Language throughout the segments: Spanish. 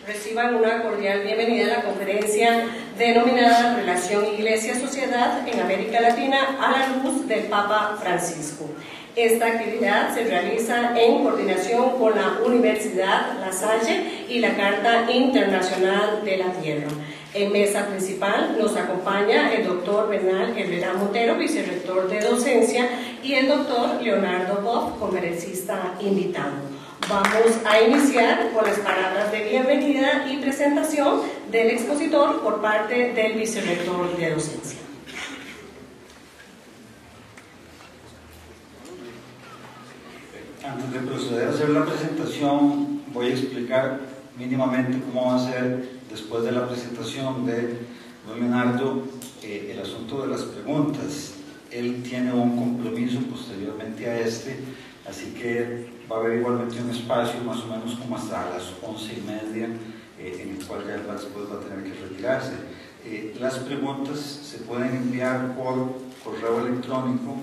reciban una cordial bienvenida a la conferencia denominada Relación Iglesia-Sociedad en América Latina a la luz del Papa Francisco. Esta actividad se realiza en coordinación con la Universidad La Salle y la Carta Internacional de la Tierra. En mesa principal nos acompaña el doctor Bernal Herrera Montero, vicerrector de docencia, y el doctor Leonardo Boff, conferencista invitado. Vamos a iniciar con las palabras de bienvenida y presentación del expositor por parte del vicerrector de docencia. Antes de proceder a hacer la presentación, voy a explicar mínimamente cómo va a ser, después de la presentación de don Leonardo, el asunto de las preguntas. Él tiene un compromiso posteriormente a este, así que va a haber igualmente un espacio más o menos como hasta las 11:30, en el cual ya después va a tener que retirarse. Las preguntas se pueden enviar por correo electrónico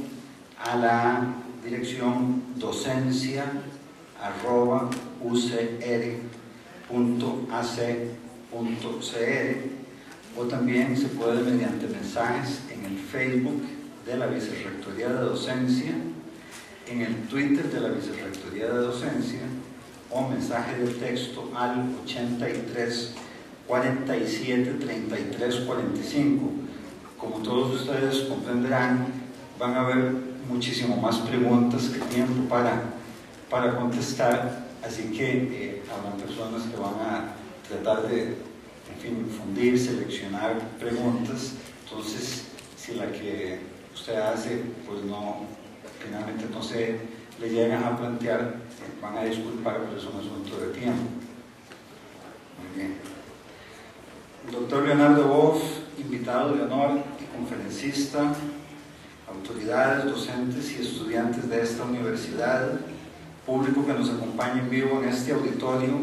a la dirección docencia@ucr.ac.cr, o también se puede mediante mensajes en el Facebook de la Vicerrectoría de Docencia, en el Twitter de la Vicerrectoría de Docencia, o mensaje de texto al 83 47 33 45. Como todos ustedes comprenderán, van a haber muchísimo más preguntas que tiempo para contestar, así que habrán personas que van a tratar de, en fin, fundir, seleccionar preguntas. Entonces, si la que usted hace, pues no, finalmente no se le llegan a plantear, van a disculpar, pero es un asunto de tiempo. Muy bien. Doctor Leonardo Boff, invitado de honor y conferencista, autoridades, docentes y estudiantes de esta universidad, público que nos acompaña en vivo en este auditorio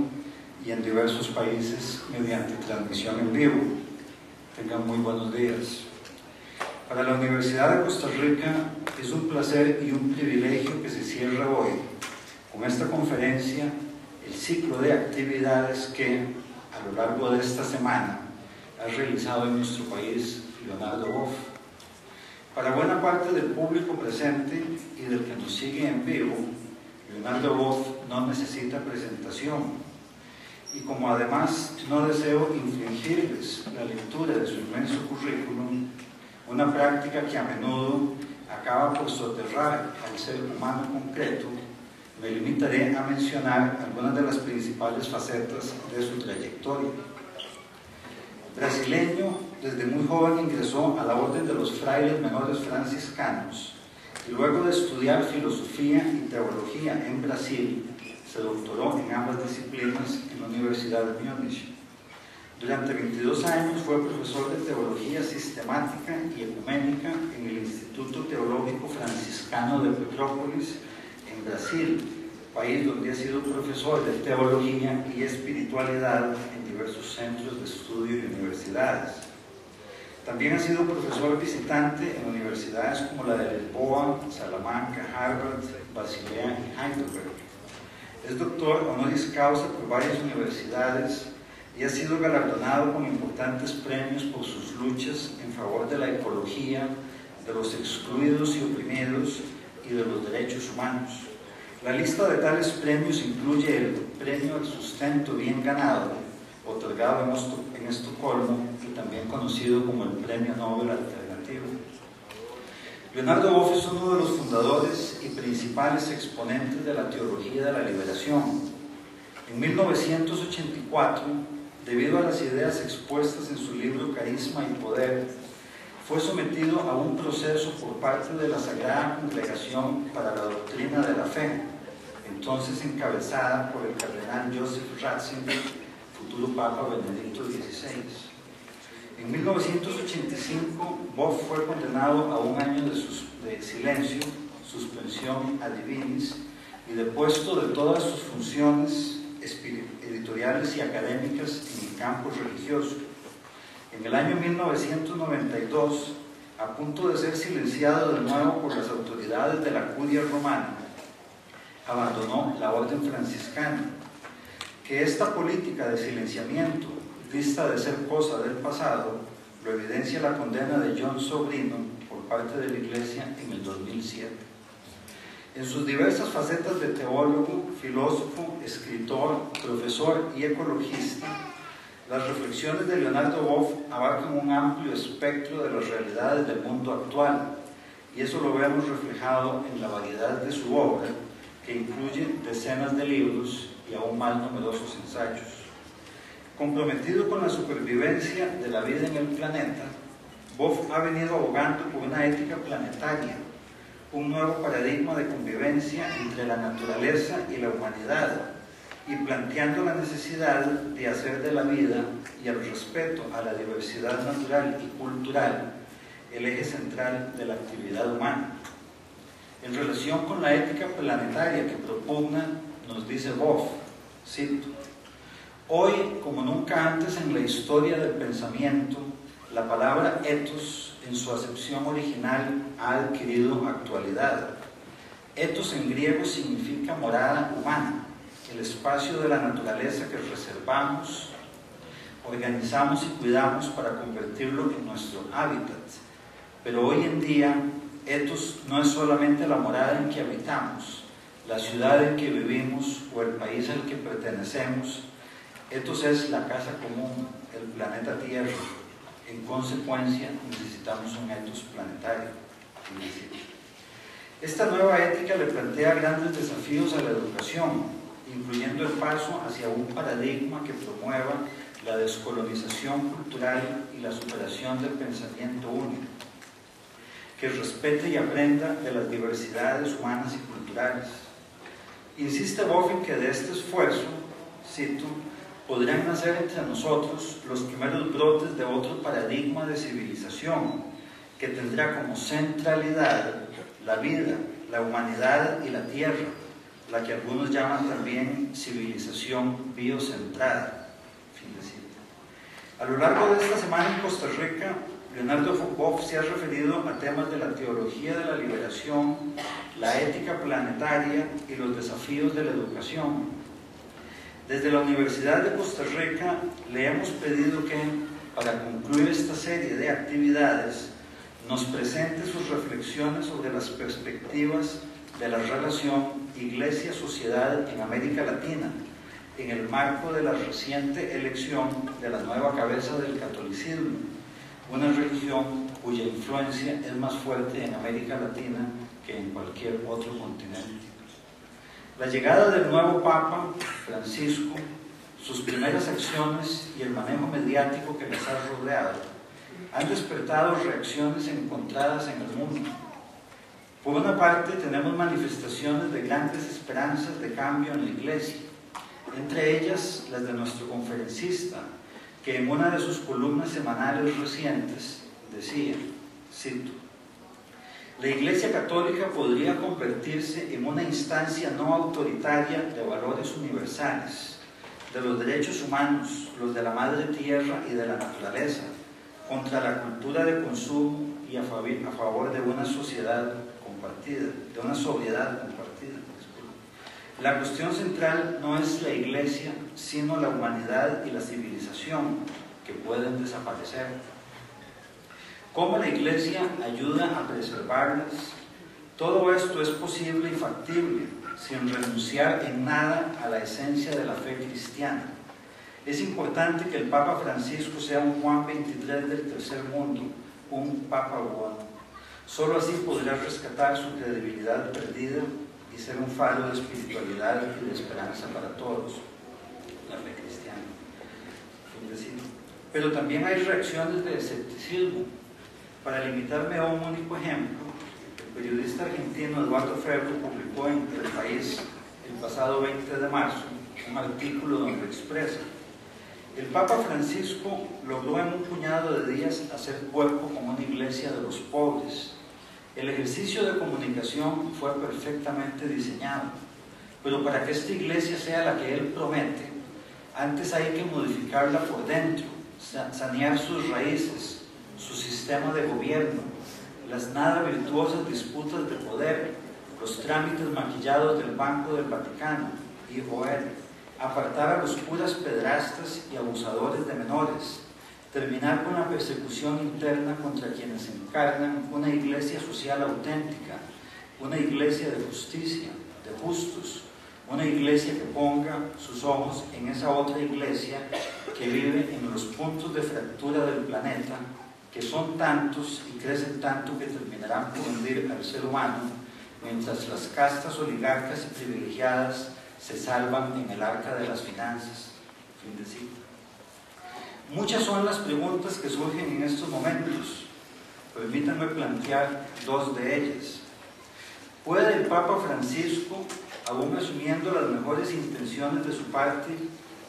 y en diversos países mediante transmisión en vivo. Tengan muy buenos días. Para la Universidad de Costa Rica es un placer y un privilegio que se cierre hoy con esta conferencia el ciclo de actividades que a lo largo de esta semana ha realizado en nuestro país Leonardo Boff. Para buena parte del público presente y del que nos sigue en vivo, Leonardo Boff no necesita presentación, y como además no deseo infringirles la lectura de su inmenso currículum, una práctica que a menudo acaba por soterrar al ser humano concreto, me limitaré a mencionar algunas de las principales facetas de su trayectoria. Brasileño, desde muy joven ingresó a la Orden de los Frailes Menores Franciscanos y luego de estudiar filosofía y teología en Brasil, se doctoró en ambas disciplinas en la Universidad de Múnich. Durante 22 años fue profesor de Teología Sistemática y Ecuménica en el Instituto Teológico Franciscano de Petrópolis, en Brasil, país donde ha sido profesor de Teología y Espiritualidad en diversos centros de estudio y universidades. También ha sido profesor visitante en universidades como la de Lisboa, Salamanca, Harvard, Basilea y Heidelberg. Es doctor honoris causa por varias universidades y ha sido galardonado con importantes premios por sus luchas en favor de la ecología, de los excluidos y oprimidos y de los derechos humanos. La lista de tales premios incluye el Premio al Sustento Bien Ganado, otorgado en Estocolmo y también conocido como el Premio Nobel Alternativo. Leonardo Boff es uno de los fundadores y principales exponentes de la teología de la liberación. En 1984, debido a las ideas expuestas en su libro Carisma y Poder, fue sometido a un proceso por parte de la Sagrada Congregación para la Doctrina de la Fe, entonces encabezada por el cardenal Joseph Ratzinger, futuro Papa Benedicto XVI. En 1985, Boff fue condenado a un año de silencio, suspensión ad divinis y depuesto de todas sus funciones editoriales y académicas en el campo religioso. En el año 1992, a punto de ser silenciado de nuevo por las autoridades de la Curia romana, abandonó la orden franciscana. Que esta política de silenciamiento dista de ser cosa del pasado, lo evidencia la condena de John Sobrino por parte de la Iglesia en el 2007. En sus diversas facetas de teólogo, filósofo, escritor, profesor y ecologista, las reflexiones de Leonardo Boff abarcan un amplio espectro de las realidades del mundo actual, y eso lo vemos reflejado en la variedad de su obra, que incluye decenas de libros y aún más numerosos ensayos. Comprometido con la supervivencia de la vida en el planeta, Boff ha venido abogando por una ética planetaria, un nuevo paradigma de convivencia entre la naturaleza y la humanidad, y planteando la necesidad de hacer de la vida y el respeto a la diversidad natural y cultural el eje central de la actividad humana. En relación con la ética planetaria que propugna, nos dice Boff, cito: hoy, como nunca antes en la historia del pensamiento, la palabra ethos en su acepción original ha adquirido actualidad. Ethos en griego significa morada humana, el espacio de la naturaleza que reservamos, organizamos y cuidamos para convertirlo en nuestro hábitat. Pero hoy en día, ethos no es solamente la morada en que habitamos, la ciudad en que vivimos o el país al que pertenecemos. Ethos es la casa común, el planeta Tierra. En consecuencia, necesitamos un ethos planetario. Esta nueva ética le plantea grandes desafíos a la educación, incluyendo el paso hacia un paradigma que promueva la descolonización cultural y la superación del pensamiento único, que respete y aprenda de las diversidades humanas y culturales. Insiste Boff en que de este esfuerzo, cito, podrán nacer entre nosotros los primeros brotes de otro paradigma de civilización que tendrá como centralidad la vida, la humanidad y la tierra, la que algunos llaman también civilización biocentrada. Fin de cita. A lo largo de esta semana en Costa Rica, Leonardo Boff se ha referido a temas de la teología de la liberación, la ética planetaria y los desafíos de la educación. Desde la Universidad de Costa Rica le hemos pedido que, para concluir esta serie de actividades, nos presente sus reflexiones sobre las perspectivas de la relación Iglesia-sociedad en América Latina, en el marco de la reciente elección de la nueva cabeza del catolicismo, una religión cuya influencia es más fuerte en América Latina que en cualquier otro continente. La llegada del nuevo Papa Francisco, sus primeras acciones y el manejo mediático que les ha rodeado han despertado reacciones encontradas en el mundo. Por una parte, tenemos manifestaciones de grandes esperanzas de cambio en la Iglesia, entre ellas las de nuestro conferencista, que en una de sus columnas semanales recientes decía, cito: la Iglesia Católica podría convertirse en una instancia no autoritaria de valores universales, de los derechos humanos, los de la madre tierra y de la naturaleza, contra la cultura de consumo y a favor de una sociedad compartida, de una sobriedad compartida. La cuestión central no es la Iglesia, sino la humanidad y la civilización, que pueden desaparecer. ¿Cómo la Iglesia ayuda a preservarlas? Todo esto es posible y factible, sin renunciar en nada a la esencia de la fe cristiana. Es importante que el Papa Francisco sea un Juan XXIII del tercer mundo, un Papa bueno. Solo así podrá rescatar su credibilidad perdida y ser un faro de espiritualidad y de esperanza para todos, la fe cristiana. Pero también hay reacciones de escepticismo. Para limitarme a un único ejemplo, el periodista argentino Eduardo Ferro publicó en El País el pasado 20 de marzo un artículo donde expresa: el Papa Francisco logró en un puñado de días hacer cuerpo con una iglesia de los pobres. El ejercicio de comunicación fue perfectamente diseñado, pero para que esta iglesia sea la que él promete, antes hay que modificarla por dentro, sanear sus raíces, su sistema de gobierno, las nada virtuosas disputas de poder, los trámites maquillados del Banco del Vaticano, dijo él. apartar a los curas pedrastas y abusadores de menores, terminar con la persecución interna contra quienes encarnan una iglesia social auténtica, una iglesia de justicia, de justos, una iglesia que ponga sus ojos en esa otra iglesia que vive en los puntos de fractura del planeta, que son tantos y crecen tanto que terminarán por hundir al ser humano, mientras las castas oligarcas y privilegiadas se salvan en el arca de las finanzas. Fin de cita. Muchas son las preguntas que surgen en estos momentos. Permítanme plantear dos de ellas. ¿Puede el Papa Francisco, aún asumiendo las mejores intenciones de su parte,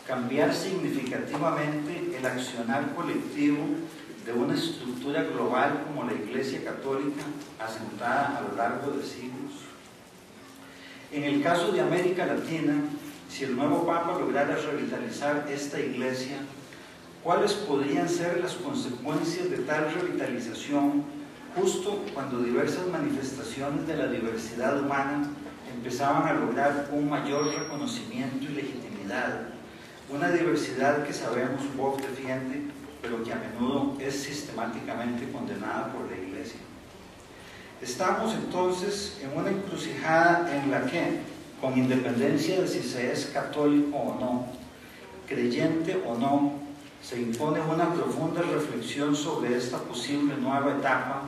cambiar significativamente el accionar colectivo de una estructura global como la Iglesia Católica, asentada a lo largo de siglos? En el caso de América Latina, si el nuevo Papa lograra revitalizar esta Iglesia, ¿cuáles podrían ser las consecuencias de tal revitalización justo cuando diversas manifestaciones de la diversidad humana empezaban a lograr un mayor reconocimiento y legitimidad? Una diversidad que sabemos Bob defiende, pero que a menudo es sistemáticamente condenada por la Iglesia. Estamos entonces en una encrucijada en la que, con independencia de si se es católico o no, creyente o no, se impone una profunda reflexión sobre esta posible nueva etapa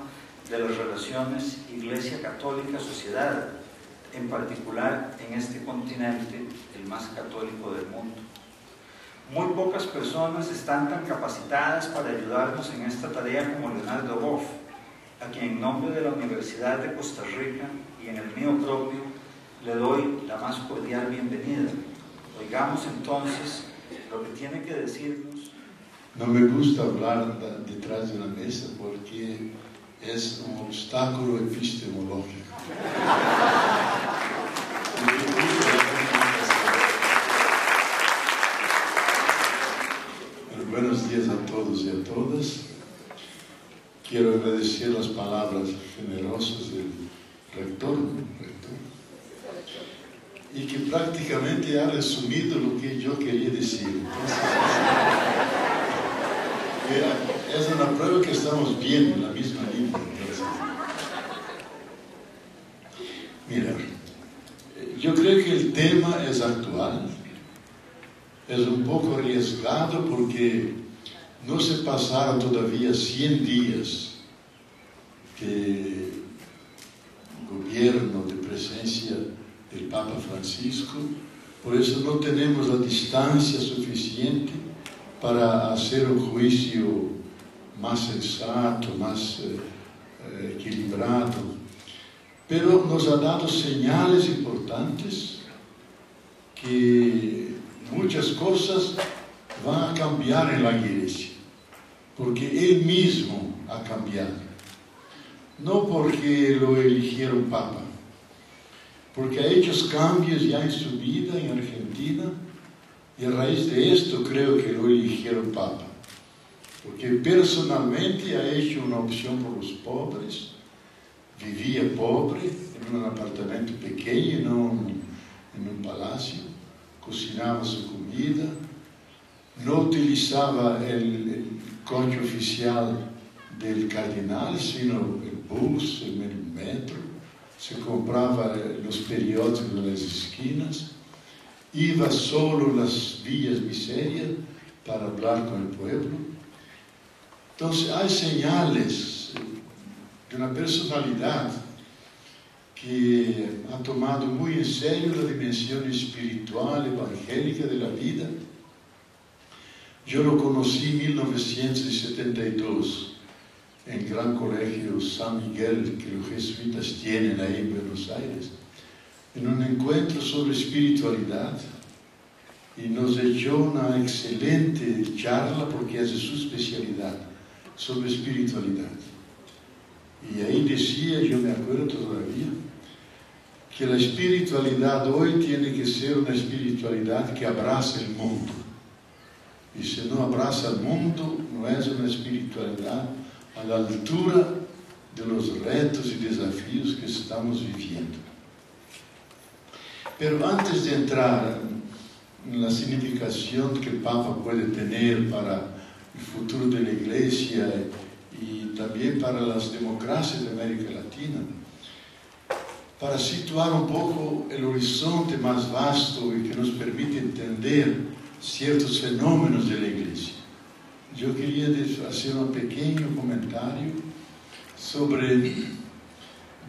de las relaciones Iglesia Católica-sociedad, en particular en este continente, el más católico del mundo. Muy pocas personas están tan capacitadas para ayudarnos en esta tarea como Leonardo Boff, a quien en nombre de la Universidad de Costa Rica y en el mío propio le doy la más cordial bienvenida. Oigamos entonces lo que tiene que decirnos. No me gusta hablar detrás de una mesa porque es un obstáculo epistemológico. Buenos días a todos y a todas. Quiero agradecer las palabras generosas del rector, y que prácticamente ha resumido lo que yo quería decir. Entonces, es una prueba que estamos bien en la misma línea. Mira, yo creo que el tema es actual, es un poco arriesgado porque no se pasaron todavía 100 días que el gobierno de presencia del Papa Francisco, por eso no tenemos la distancia suficiente para hacer un juicio más sensato, más equilibrado, pero nos ha dado señales importantes que muchas cosas van a cambiar en la Iglesia, porque Él mismo ha cambiado, no porque lo eligieron Papa, porque ha hecho cambios ya en su vida en Argentina, y a raíz de esto creo que lo eligieron Papa, porque personalmente ha hecho una opción por los pobres, vivía pobre en un apartamento pequeño, no en un palacio, cocinaba su comida, no utilizaba el coche oficial del cardenal, sino el bus, el metro, se compraba los periódicos de las esquinas, iba solo las vías miserias para hablar con el pueblo. Entonces hay señales de una personalidad que ha tomado muy en serio la dimensión espiritual, evangélica de la vida. Yo lo conocí en 1972 en el Gran Colegio San Miguel que los jesuitas tienen ahí en Buenos Aires, en un encuentro sobre espiritualidad, y nos echó una excelente charla porque es de su especialidad, sobre espiritualidad. Y ahí decía, yo me acuerdo todavía, que la espiritualidad hoy tiene que ser una espiritualidad que abraza el mundo. Y si no abraza el mundo, no es una espiritualidad a la altura de los retos y desafíos que estamos viviendo. Pero antes de entrar la significación que el Papa puede tener para el futuro de la Iglesia y también para las democracias de América Latina, para situar un poco el horizonte más vasto y que nos permite entender ciertos fenómenos de la Iglesia. Yo quería hacer un pequeño comentario sobre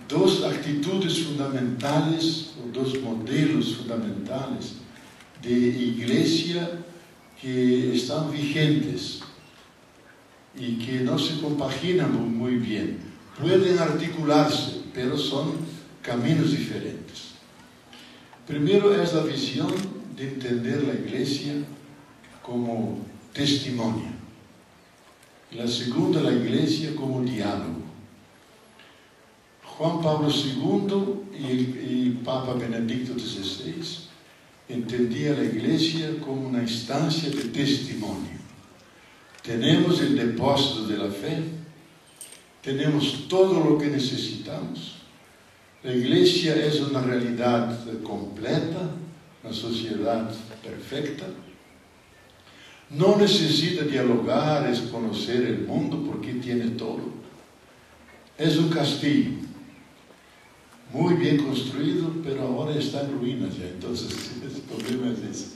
dos actitudes fundamentales o dos modelos fundamentales de iglesia que están vigentes y que no se compaginan muy bien. Pueden articularse, pero son caminos diferentes. Primero es la visión de entender la iglesia como testimonio. La segunda, la iglesia como diálogo. Juan Pablo II y Papa Benedicto XVI entendía la iglesia como una instancia de testimonio. Tenemos el depósito de la fe, tenemos todo lo que necesitamos. La iglesia es una realidad completa, una sociedad perfecta. No necesita dialogar, es conocer el mundo porque tiene todo. Es un castillo, muy bien construido, pero ahora está en ruinas ya, entonces el problema es ese.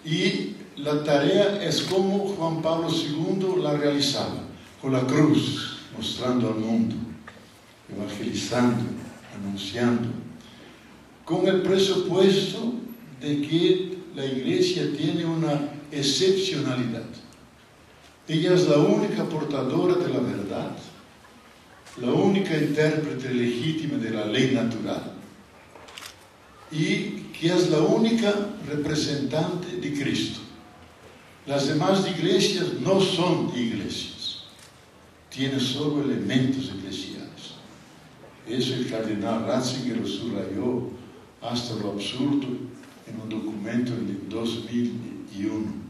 Y la tarea es como Juan Pablo II la realizaba, con la cruz, mostrando al mundo, evangelizando, anunciando, con el presupuesto de que la iglesia tiene una excepcionalidad. Ella es la única portadora de la verdad, la única intérprete legítima de la ley natural y que es la única representante de Cristo. Las demás iglesias no son iglesias, tienen solo elementos eclesiales. Eso el cardenal Ratzinger lo subrayó hasta lo absurdo en un documento de 2001,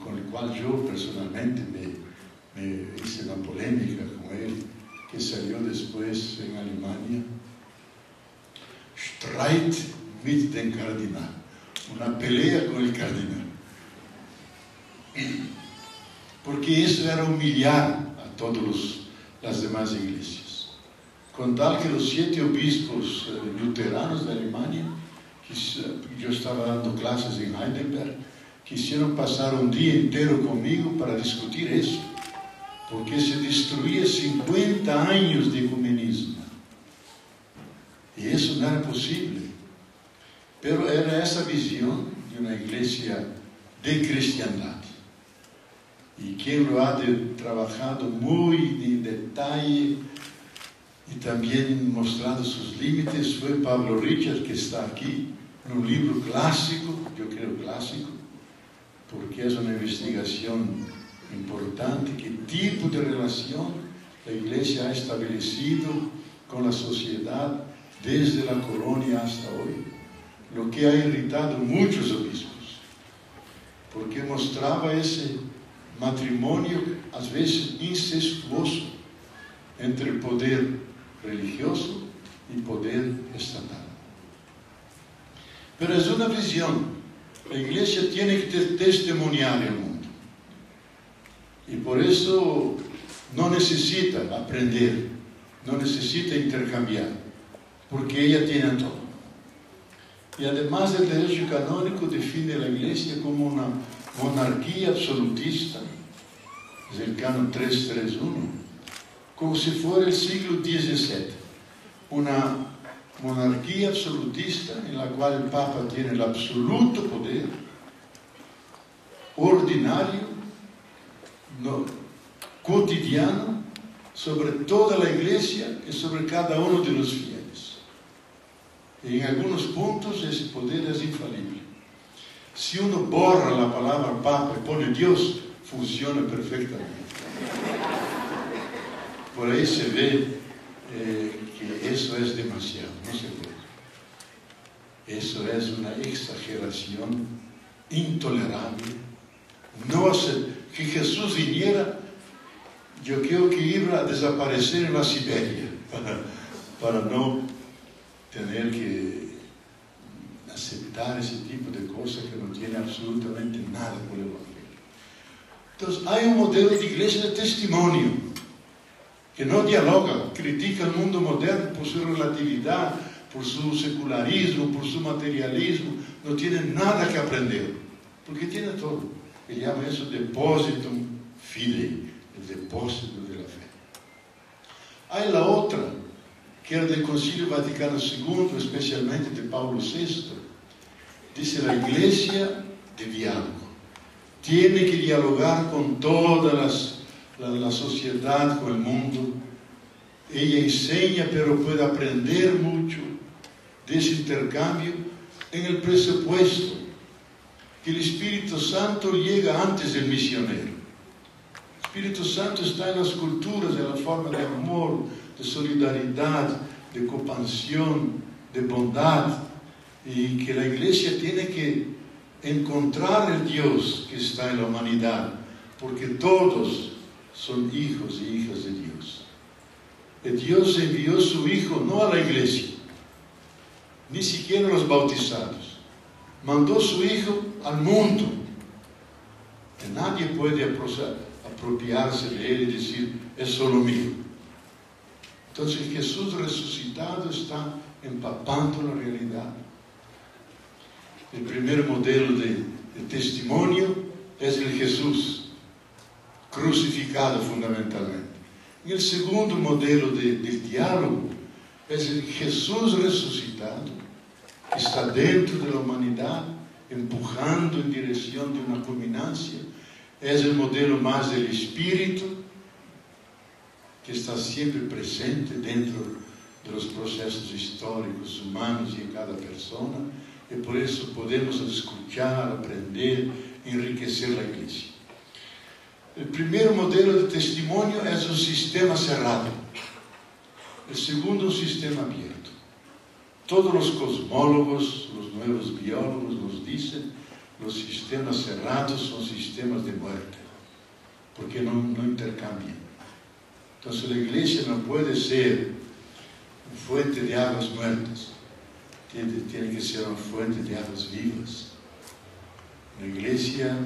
con el cual yo personalmente me hice una polémica con él, que salió después en Alemania, Streit mit dem Kardinal, una pelea con el cardenal. Porque eso era humillar a todas las demás iglesias. Con tal que los 7 obispos luteranos de Alemania, yo estaba dando clases en Heidelberg, quisieron pasar un día entero conmigo para discutir eso, porque se destruía 50 años de ecumenismo. Y eso no era posible. Pero era esa visión de una iglesia de cristiandad. Y quien lo ha trabajado muy en detalle y también mostrado sus límites fue Pablo Richard, que está aquí, en un libro clásico, yo creo clásico, porque es una investigación importante, qué tipo de relación la iglesia ha establecido con la sociedad desde la colonia hasta hoy, lo que ha irritado muchos obispos, porque mostraba ese matrimonio a veces incestuoso entre el poder religioso y poder estatal. Pero es una visión. La iglesia tiene que testimoniar el mundo. Y por eso no necesita aprender, no necesita intercambiar, porque ella tiene todo. Y además el derecho canónico define a la iglesia como una monarquía absolutista, es el canon 331, como si fuera el siglo XVII, una monarquía absolutista en la cual el Papa tiene el absoluto poder, ordinario, cotidiano, sobre toda la iglesia y sobre cada uno de los fieles. Y en algunos puntos ese poder es infalible. Si uno borra la palabra Papa y pone Dios, funciona perfectamente. Por ahí se ve que eso es demasiado, no se puede. Eso es una exageración intolerable. No hace que Jesús viniera, yo creo que iba a desaparecer en la Siberia para no tener que aceptar ese tipo de cosas que no tiene absolutamente nada con el Evangelio. Entonces, hay un modelo de iglesia de testimonio que no dialoga, critica el mundo moderno por su relatividad, por su secularismo, por su materialismo. No tiene nada que aprender, porque tiene todo. Él llama eso depositum fidei, el depósito de la fe. Hay la otra, que era del Concilio Vaticano II, especialmente de Pablo VI. Dice la iglesia de diálogo. Tiene que dialogar con toda la sociedad, con el mundo. Ella enseña, pero puede aprender mucho de ese intercambio en el presupuesto que el Espíritu Santo llega antes del misionero. El Espíritu Santo está en las culturas, en la forma de amor, de solidaridad, de compasión, de bondad, y que la iglesia tiene que encontrar el Dios que está en la humanidad, porque todos son hijos y hijas de Dios. El Dios envió su Hijo no a la iglesia, ni siquiera a los bautizados, mandó su Hijo al mundo, que nadie puede apropiarse de él y decir, es solo mío. Entonces Jesús resucitado está empapando la realidad. El primer modelo de testimonio es el Jesús crucificado fundamentalmente. Y el segundo modelo de diálogo es el Jesús resucitado, que está dentro de la humanidad, empujando en dirección de una culminancia. Es el modelo más del Espíritu, que está siempre presente dentro de los procesos históricos humanos y en cada persona, y por eso podemos escuchar, aprender, enriquecer la iglesia. El primer modelo de testimonio es un sistema cerrado. El segundo, un sistema abierto. Todos los cosmólogos, los nuevos biólogos nos dicen, los sistemas cerrados son sistemas de muerte, porque no intercambian. Entonces la iglesia no puede ser una fuente de aguas muertas, tiene que ser una fuente de aguas vivas. Una iglesia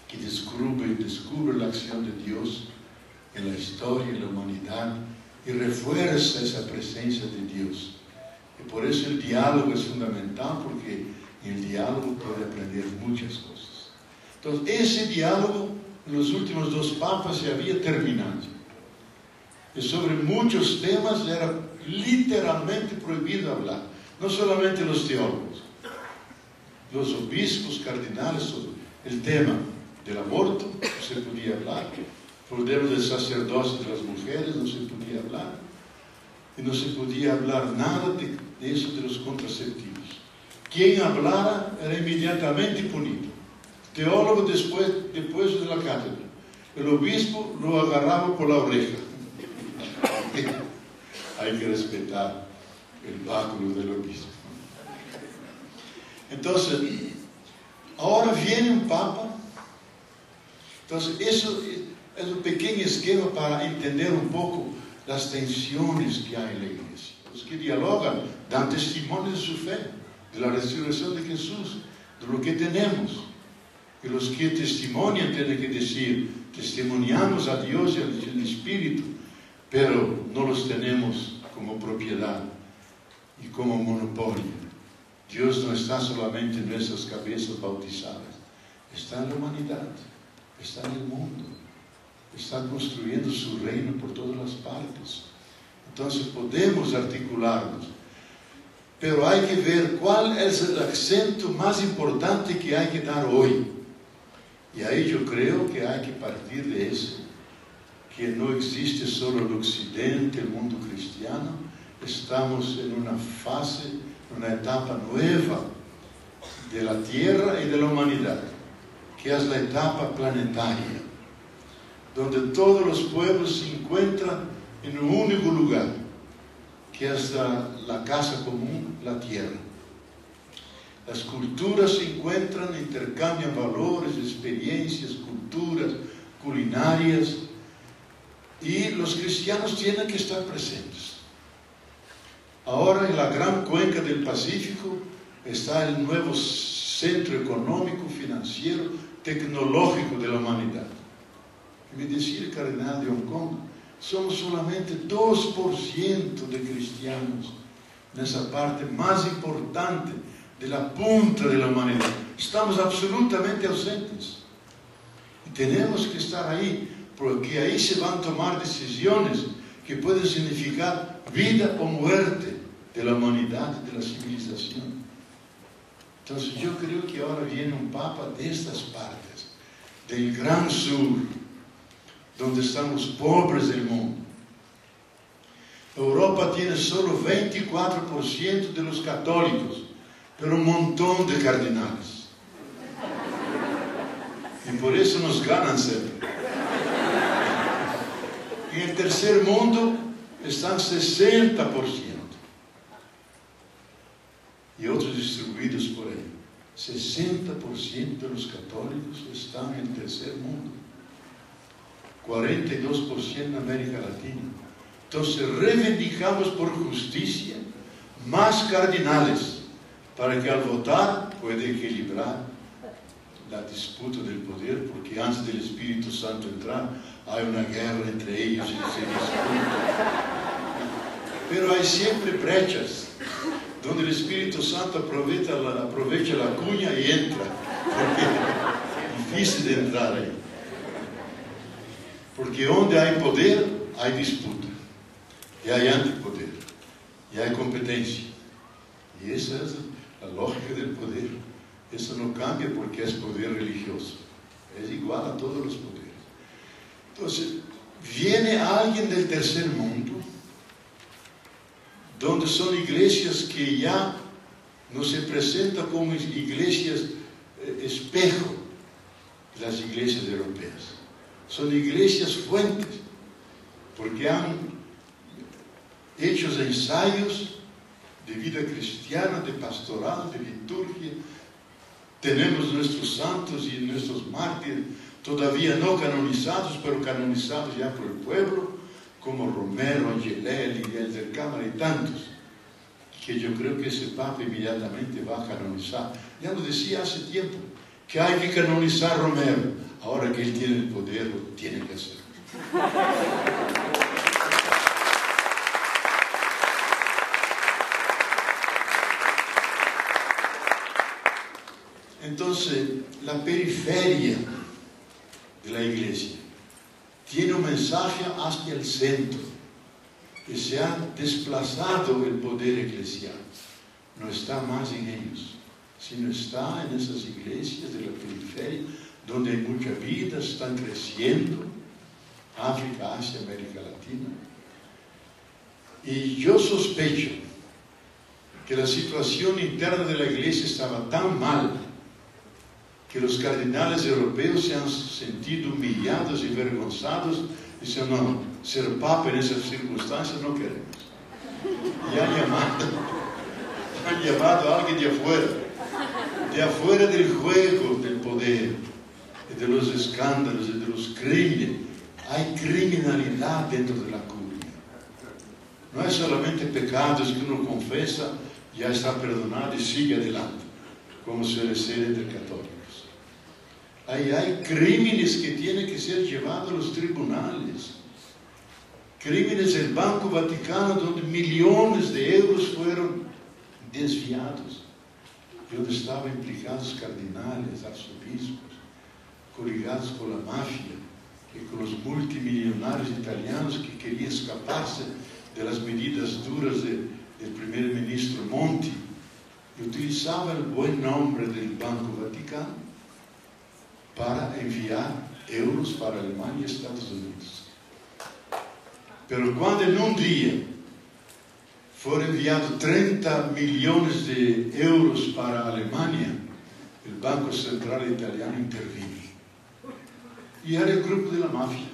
que descubre la acción de Dios en la historia, en la humanidad, y refuerza esa presencia de Dios. Y por eso el diálogo es fundamental, porque en el diálogo puede aprender muchas cosas. Entonces ese diálogo en los últimos dos papas se había terminado. Y sobre muchos temas era literalmente prohibido hablar. No solamente los teólogos, los obispos, cardenales, el tema del aborto no se podía hablar, el tema del sacerdocio de las mujeres no se podía hablar, y no se podía hablar nada de eso de los contraceptivos. Quien hablara era inmediatamente punido. Teólogo después de la cátedra, el obispo lo agarraba por la oreja. Hay que respetar el báculo del obispo. Entonces, ahora viene un papa. Entonces, eso es un pequeño esquema para entender un poco las tensiones que hay en la iglesia. Los que dialogan dan testimonio de su fe, de la resurrección de Jesús, de lo que tenemos. Y los que testimonian tienen que decir, testimoniamos a Dios y al Espíritu, pero no los tenemos como propiedad y como monopolio. Dios no está solamente en nuestras cabezas bautizadas, está en la humanidad, está en el mundo, está construyendo su reino por todas las partes. Entonces podemos articularnos, pero hay que ver cuál es el acento más importante que hay que dar hoy. Y ahí yo creo que hay que partir de eso, que no existe solo el occidente, el mundo cristiano. Estamos en una fase, una etapa nueva de la tierra y de la humanidad, que es la etapa planetaria, donde todos los pueblos se encuentran en un único lugar, que es la casa común, la tierra. Las culturas se encuentran, intercambian valores, experiencias, culturas, culinarias, y los cristianos tienen que estar presentes. Ahora en la gran cuenca del Pacífico está el nuevo centro económico, financiero, tecnológico de la humanidad. Y me decía el cardenal de Hong Kong, somos solamente 2% de cristianos en esa parte más importante de la punta de la humanidad. Estamos absolutamente ausentes. Y tenemos que estar ahí, porque ahí se van a tomar decisiones que pueden significar vida o muerte de la humanidad, de la civilización. Entonces yo creo que ahora viene un papa de estas partes, del Gran Sur, donde están los pobres del mundo. Europa tiene solo 24% de los católicos, pero un montón de cardenales. Y por eso nos ganan siempre. En el tercer mundo están 60%. Y otros distribuidos por ahí. 60% de los católicos están en el tercer mundo. 42% en América Latina. Entonces reivindicamos por justicia más cardenales para que al votar pueda equilibrar la disputa del poder, porque antes del Espíritu Santo entrar hay una guerra entre ellos y se disputa. Pero hay siempre brechas donde el Espíritu Santo aprovecha la cuña y entra, porque es difícil de entrar ahí. Porque donde hay poder, hay disputa, y hay antipoder, y hay competencia. Y esa es la lógica del poder. Eso no cambia porque es poder religioso. Es igual a todos los poderes. Entonces, viene alguien del tercer mundo, donde son iglesias que ya no se presentan como iglesias espejo de las iglesias europeas. Son iglesias fuentes, porque han hecho ensayos de vida cristiana, de pastoral, de liturgia. Tenemos nuestros santos y nuestros mártires, todavía no canonizados, pero canonizados ya por el pueblo, como Romero, Angelelli, el del Cámara y tantos, que yo creo que ese Papa inmediatamente va a canonizar. Ya lo decía hace tiempo, que hay que canonizar a Romero. Ahora que él tiene el poder, lo tiene que hacer. Entonces, la periferia de la iglesia tiene un mensaje hacia el centro, que se ha desplazado el poder eclesial. No está más en ellos, sino está en esas iglesias de la periferia, donde hay mucha vida, están creciendo, África, Asia, América Latina. Y yo sospecho que la situación interna de la iglesia estaba tan mal, que los cardenales europeos se han sentido humillados y avergonzados, diciendo, no, ser papa en esas circunstancias no queremos. Y han llamado a alguien de afuera del juego del poder, de los escándalos, de los crímenes. Hay criminalidad dentro de la curia. No es solamente pecados que uno confesa, ya está perdonado y sigue adelante, como suele ser entre católicos. Ahí hay crímenes que tienen que ser llevados a los tribunales. Crímenes del Banco Vaticano, donde millones de euros fueron desviados, y donde estaban implicados cardenales, arzobispos, coligados con la mafia y con los multimillonarios italianos que querían escaparse de las medidas duras del primer ministro Monti, y utilizaban el buen nombre del Banco Vaticano para enviar euros para Alemania y Estados Unidos. Pero cuando en un día fueron enviados 30 millones de euros para Alemania, el Banco Central Italiano intervino. Y era el grupo de la mafia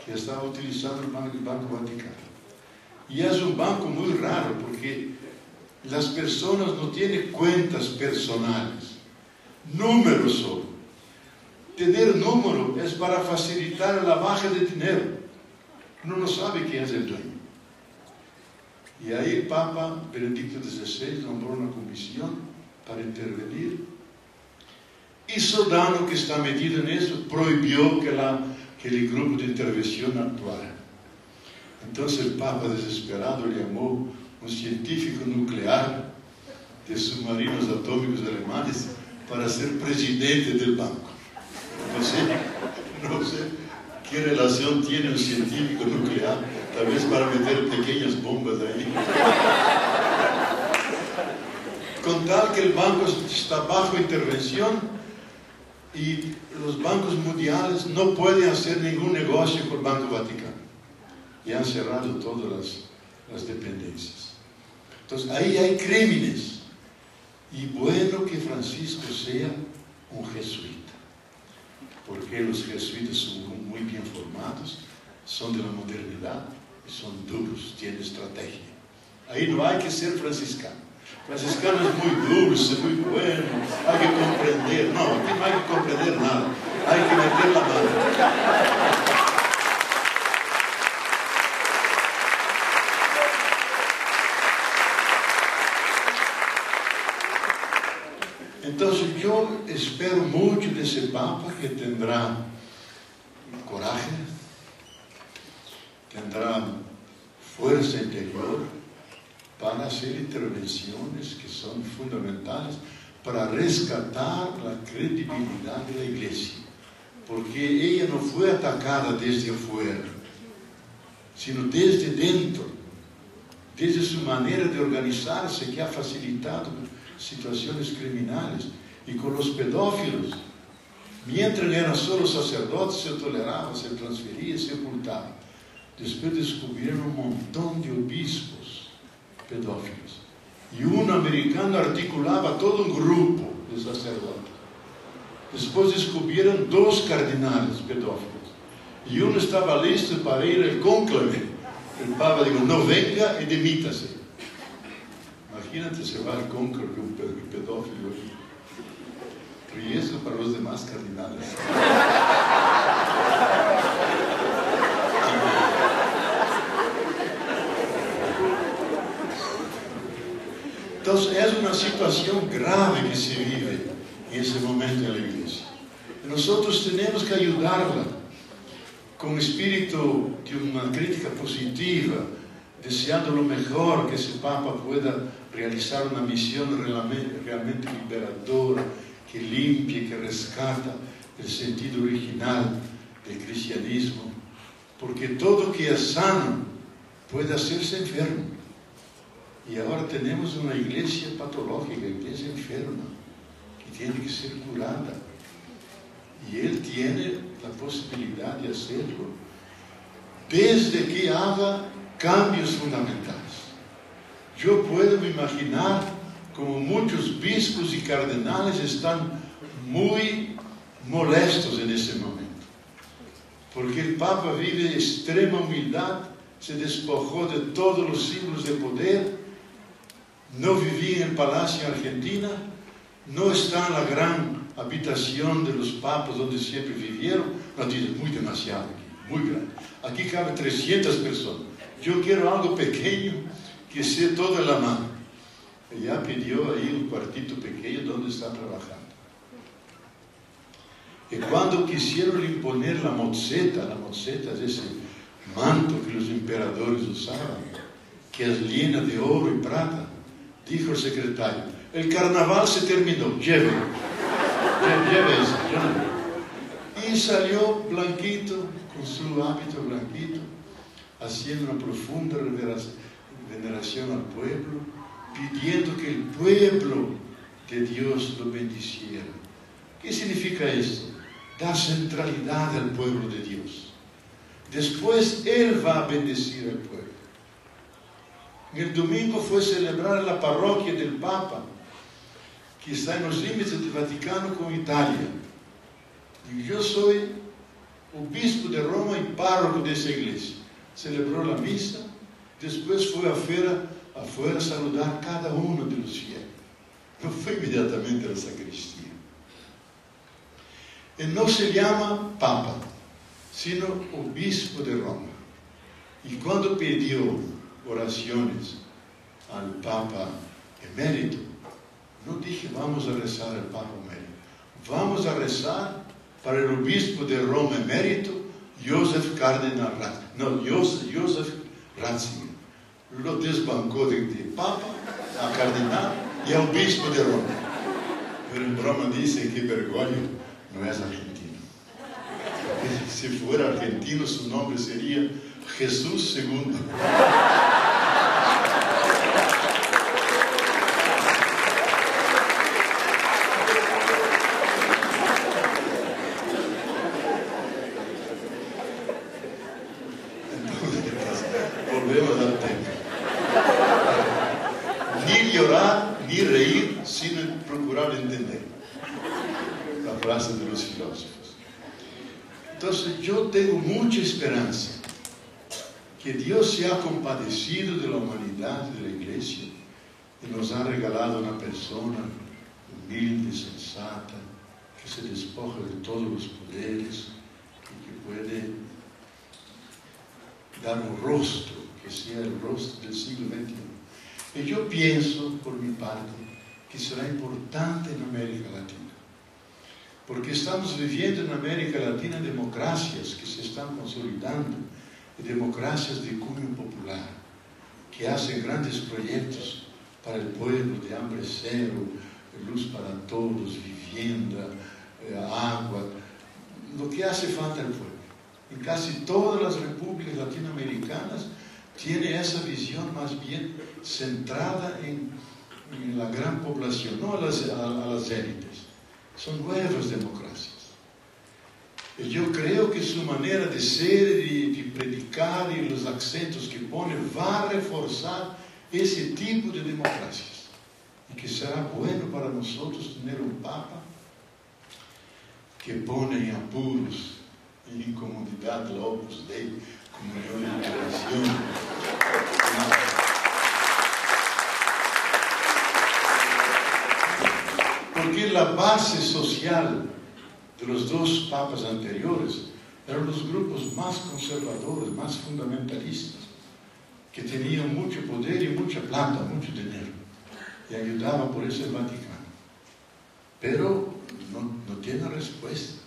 que estaba utilizando el Banco Vaticano. Y es un banco muy raro porque las personas no tienen cuentas personales, números solo. Tener número es para facilitar la baja de dinero. Uno no sabe quién es el dueño. Y ahí el Papa Benedicto XVI nombró una comisión para intervenir. Y Sodano, que está metido en eso, prohibió que el grupo de intervención actuara. Entonces el Papa, desesperado, llamó un científico nuclear de submarinos atómicos alemanes para ser presidente del banco. No sé qué relación tiene un científico nuclear, tal vez para meter pequeñas bombas ahí. Con tal que el banco está bajo intervención y los bancos mundiales no pueden hacer ningún negocio con el Banco Vaticano. Y han cerrado todas las dependencias. Entonces ahí hay crímenes. Y bueno que Francisco sea un jesuita, porque los jesuitas son muy bien formados, son de la modernidad y son duros, tienen estrategia. Ahí no hay que ser franciscano. Franciscano es muy dulce, muy bueno, hay que comprender. No, aquí no hay que comprender nada, hay que meter la mano. Entonces yo espero mucho de ese Papa, que tendrá coraje, tendrá fuerza interior para hacer intervenciones que son fundamentales para rescatar la credibilidad de la Iglesia, porque ella no fue atacada desde afuera, sino desde dentro, desde su manera de organizarse, que ha facilitado situaciones criminales. Y con los pedófilos, mientras eran solo sacerdotes, se toleraba, se transfería, se ocultaba. Después descubrieron un montón de obispos pedófilos, y un americano articulaba todo un grupo de sacerdotes. Después descubrieron 2 cardenales pedófilos, y uno estaba listo para ir al cónclave. El Papa dijo: no venga y demítase. Imagínate, se va al cónclave un pedófilo. Y eso para los demás cardinales. Entonces es una situación grave que se vive en ese momento en la Iglesia. Nosotros tenemos que ayudarla con espíritu de una crítica positiva, deseando lo mejor, que ese Papa pueda realizar una misión realmente liberadora, que limpie, que rescata el sentido original del cristianismo, porque todo que es sano puede hacerse enfermo. Y ahora tenemos una iglesia patológica, iglesia enferma, que tiene que ser curada. Y Él tiene la posibilidad de hacerlo, desde que haga cambios fundamentales. Yo puedo imaginar como muchos bispos y cardenales están muy molestos en ese momento, porque el Papa vive de extrema humildad, se despojó de todos los siglos de poder, no vivía en el palacio en Argentina, no está en la gran habitación de los papas donde siempre vivieron. No, dice: muy demasiado aquí, muy grande, aquí cabe 300 personas, yo quiero algo pequeño que sea todo en la mano. Ella pidió ahí un cuartito pequeño donde está trabajando. Y cuando quisieron imponer la mozzeta es ese manto que los emperadores usaban, que es llena de oro y plata, dijo el secretario: el carnaval se terminó, lleve eso. Y salió blanquito, con su hábito blanquito, haciendo una profunda veneración al pueblo, pidiendo que el pueblo de Dios lo bendiciera. ¿Qué significa esto? Da centralidad al pueblo de Dios. Después Él va a bendecir al pueblo. El domingo fue celebrar la parroquia del Papa, que está en los límites del Vaticano con Italia. Y yo soy obispo de Roma y párroco de esa iglesia. Celebró la misa, después fue afuera a saludar a cada uno de los fieles. No fue inmediatamente a la sacristía. Él no se llama Papa, sino obispo de Roma. Y cuando pidió oraciones al Papa emérito. No dije vamos a rezar al Papa emérito. Vamos a rezar para el obispo de Roma emérito, Joseph Ratzinger. Lo desbancó de Papa a cardenal y a obispo de Roma. Pero en Roma dice que Bergoglio no es argentino. Si fuera argentino, su nombre sería Jesús II. Volvemos al tema. Ni llorar, ni reír, sino procurar entender. La frase de los filósofos. Entonces yo tengo mucha esperanza que Dios se ha compadecido de la humanidad, de la iglesia, y nos ha regalado una persona humilde, sensata, que se despoja de todos los poderes y que puede dar un rostro, que sea el rostro del siglo XXI. Y yo pienso, por mi parte, que será importante en América Latina, porque estamos viviendo en América Latina democracias que se están consolidando, democracias de cuño popular, que hacen grandes proyectos para el pueblo, de hambre cero, luz para todos, vivienda, agua, lo que hace falta al pueblo. En casi todas las repúblicas latinoamericanas tiene esa visión más bien centrada en la gran población, no a las élites. Son nuevas democracias. Y yo creo que su manera de ser y de predicar y los acentos que pone va a reforzar ese tipo de democracias. Y que será bueno para nosotros tener un Papa que pone en apuros y incomodidad la Opus Dei, comunión y oración. Porque la base social de los dos papas anteriores eran los grupos más conservadores, más fundamentalistas, que tenían mucho poder y mucha plata, mucho dinero, y ayudaban por eso el Vaticano. Pero no tienen respuesta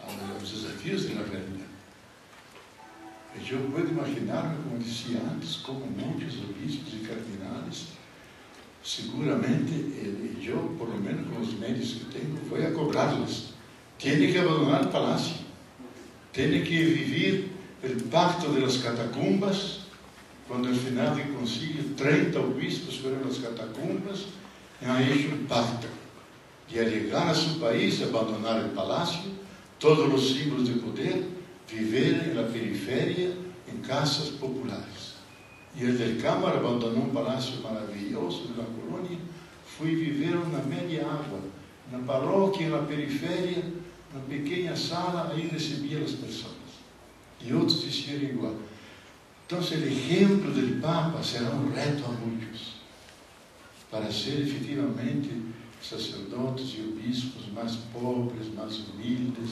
a los desafíos de la realidad. Y yo puedo imaginarme, como decía antes, como muchos obispos y cardenales, seguramente yo, por lo menos con los medios que tengo, voy a cobrarles. Tiene que abandonar el palacio, tiene que vivir el pacto de las catacumbas. Cuando al final del concilio 30 obispos fueron a las catacumbas y han hecho un pacto de al llegar a su país, abandonar el palacio, todos los siglos de poder, vivir en la periferia, en casas populares. Y el del Cámara abandonó un palacio maravilloso de la colonia, fue a vivir en una media agua, en una parroquia en la periferia, una pequeña sala, ahí recibía a las personas. Y otros hicieron igual. Entonces el ejemplo del Papa será un reto a muchos, para ser efectivamente sacerdotes y obispos más pobres, más humildes,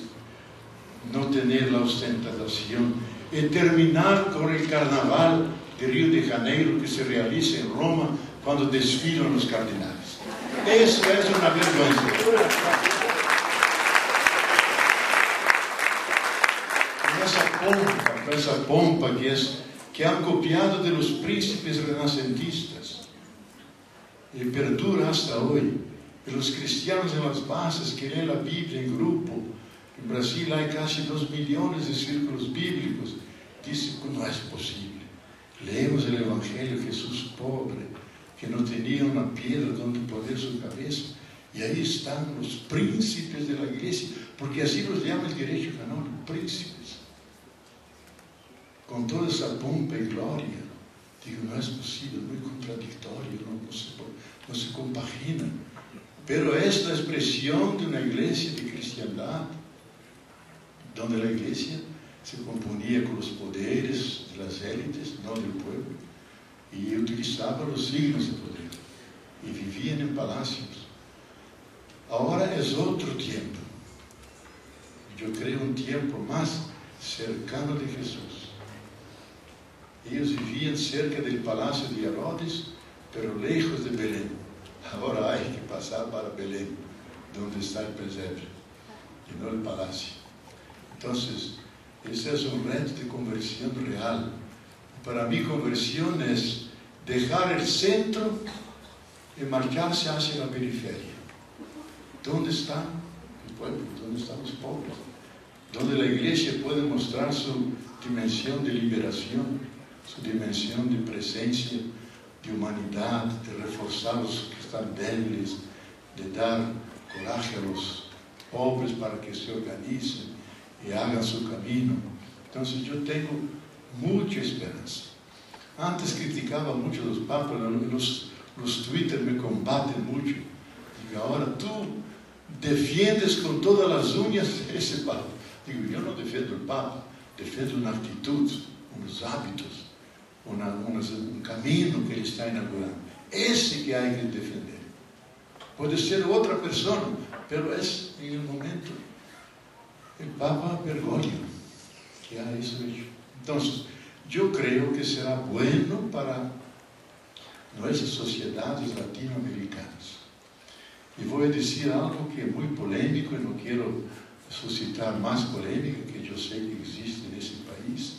no tener la ostentación, y terminar con el carnaval de Río de Janeiro que se realiza en Roma cuando desfilan los cardenales. Eso es una vergüenza. Con esa pompa que han copiado de los príncipes renacentistas y perdura hasta hoy. Y los cristianos en las bases que leen la Biblia en grupo, en Brasil hay casi 2 millones de círculos bíblicos, dicen que no es posible. Leemos el Evangelio de Jesús pobre, que no tenía una piedra donde poner su cabeza, y ahí están los príncipes de la iglesia, porque así los llama el derecho canónico, príncipes, con toda esa pompa y gloria. Digo, no es posible, muy contradictorio, no se compagina. Pero es la expresión de una iglesia de cristiandad, donde la iglesia se componía con los poderes de las élites, no del pueblo, y utilizaba los signos de poder, y vivían en palacios. Ahora es otro tiempo. Yo creo un tiempo más cercano de Jesús. Ellos vivían cerca del palacio de Herodes, pero lejos de Belén. Ahora hay que pasar para Belén, donde está el pesebre, y no el palacio. Entonces, ese es un reto de conversión real. Para mí, conversión es dejar el centro y marcharse hacia la periferia. ¿Dónde está el pueblo? ¿Dónde están los pobres? Donde la iglesia puede mostrar su dimensión de liberación, su dimensión de presencia, de humanidad, de reforzar a los que están débiles, de dar coraje a los pobres para que se organicen y hagan su camino. Entonces yo tengo mucha esperanza. Antes criticaba mucho a los papas, los Twitter me combaten mucho. Digo, ahora tú defiendes con todas las uñas ese papa. Digo, yo no defiendo el papa, defiendo una actitud, unos hábitos, un camino que él está inaugurando. Ese que hay que defender. Puede ser otra persona, pero es en el momento el Papa Bergoglio que ha eso hecho. Entonces, yo creo que será bueno para nuestras sociedades latinoamericanas. Y voy a decir algo que es muy polémico y no quiero suscitar más polémica, que yo sé que existe en ese país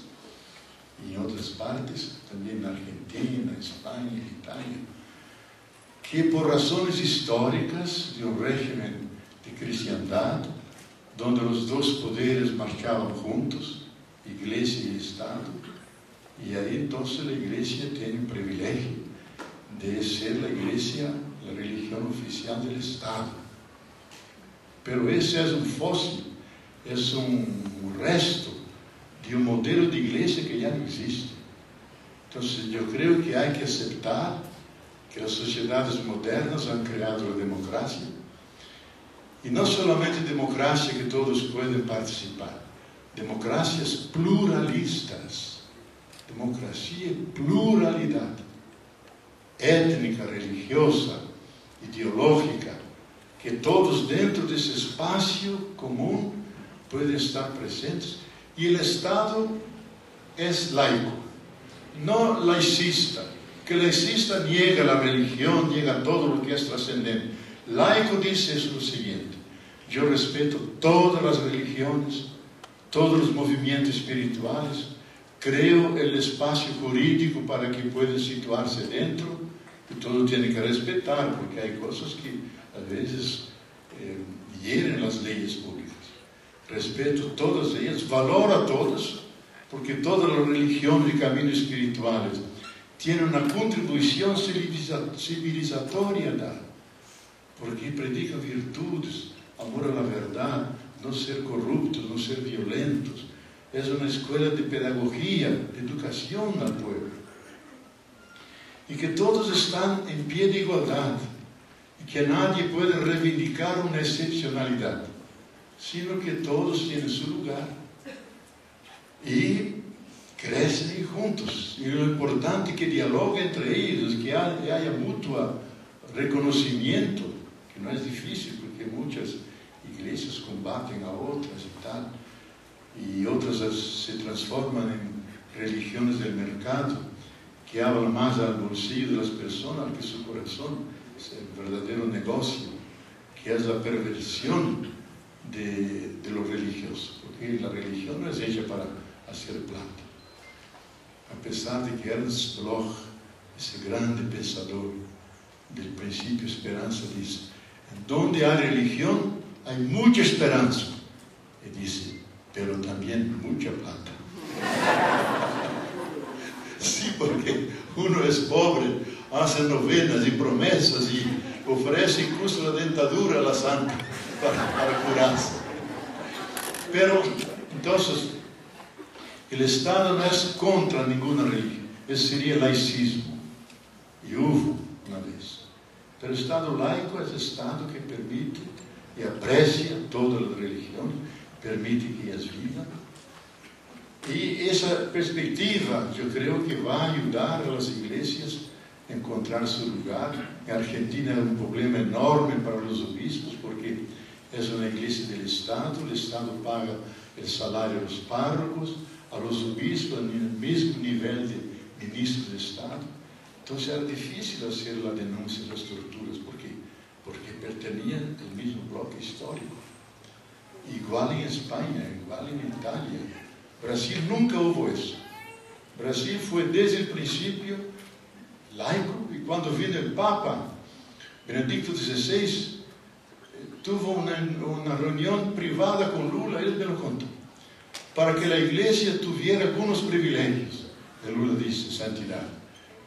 y en otras partes, también en Argentina, España, Italia, que por razones históricas de un régimen de cristiandad, donde los dos poderes marchaban juntos, iglesia y Estado, y ahí entonces la iglesia tiene un privilegio de ser la iglesia, la religión oficial del Estado. Pero ese es un fósil, es un resto de un modelo de iglesia que ya no existe. Entonces yo creo que hay que aceptar que las sociedades modernas han creado la democracia, y no solamente democracia que todos pueden participar, democracias pluralistas, democracia y pluralidad, étnica, religiosa, ideológica, que todos dentro de ese espacio común pueden estar presentes, y el Estado es laico, no laicista, que laicista niega la religión, niega todo lo que es trascendente. Laico dice lo siguiente: yo respeto todas las religiones, todos los movimientos espirituales, creo el espacio jurídico para que puedan situarse dentro, y todo tiene que respetar, porque hay cosas que a veces hieren las leyes públicas. Respeto todas ellas, valoro a todas, porque todas las religiones y caminos espirituales tienen una contribución civilizatoria a dar, porque predican virtudes, amor a la verdad, no ser corruptos, no ser violentos. Es una escuela de pedagogía, de educación al pueblo. Y que todos están en pie de igualdad, y que nadie puede reivindicar una excepcionalidad, sino que todos tienen su lugar y crecen juntos. Y lo importante es que dialoguen entre ellos, que haya mutuo reconocimiento, que no es difícil, porque muchas iglesias combaten a otras y tal, y otras se transforman en religiones del mercado, que hablan más al bolsillo de las personas que su corazón. Es el verdadero negocio, que es la perversión de lo religioso, porque la religión no es hecha para hacer plata. A pesar de que Ernst Bloch, ese grande pensador del principio esperanza, dice: en donde hay religión hay mucha esperanza, y dice, pero también mucha plata. Sí, porque uno es pobre, hace novenas y promesas y ofrece incluso la dentadura a la santa para curarse. Pero entonces el Estado no es contra ninguna religión, eso sería laicismo, y hubo una vez. Pero el Estado laico es el Estado que permite y aprecia todas las religiones, permite que ellas vivan. Y esa perspectiva yo creo que va a ayudar a las iglesias a encontrar su lugar. En Argentina es un problema enorme para los obispos, porque es una iglesia del Estado, el Estado paga el salario a los párrocos, a los obispos en el mismo nivel de ministros de Estado, Entonces era difícil hacer la denuncia de las torturas. ¿Por qué? Porque pertenecían al mismo bloque histórico. Igual en España, igual en Italia. Brasil nunca hubo eso. Brasil fue desde el principio laico, y cuando vino el Papa Benedicto XVI, tuvo una reunión privada con Lula, él me lo contó, para que la iglesia tuviera algunos privilegios. Y Lula dice: santidad,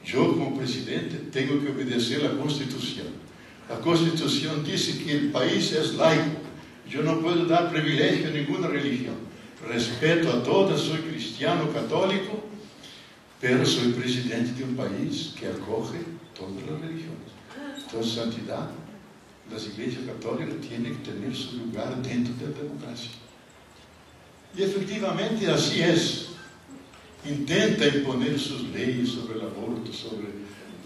yo como presidente tengo que obedecer la Constitución. La Constitución dice que el país es laico. Yo no puedo dar privilegio a ninguna religión. Respeto a todas, soy cristiano católico, pero soy presidente de un país que acoge todas las religiones. Entonces, santidad, las iglesias católicas tienen que tener su lugar dentro de la democracia. Y efectivamente así es. Intenta imponer sus leyes sobre el aborto, sobre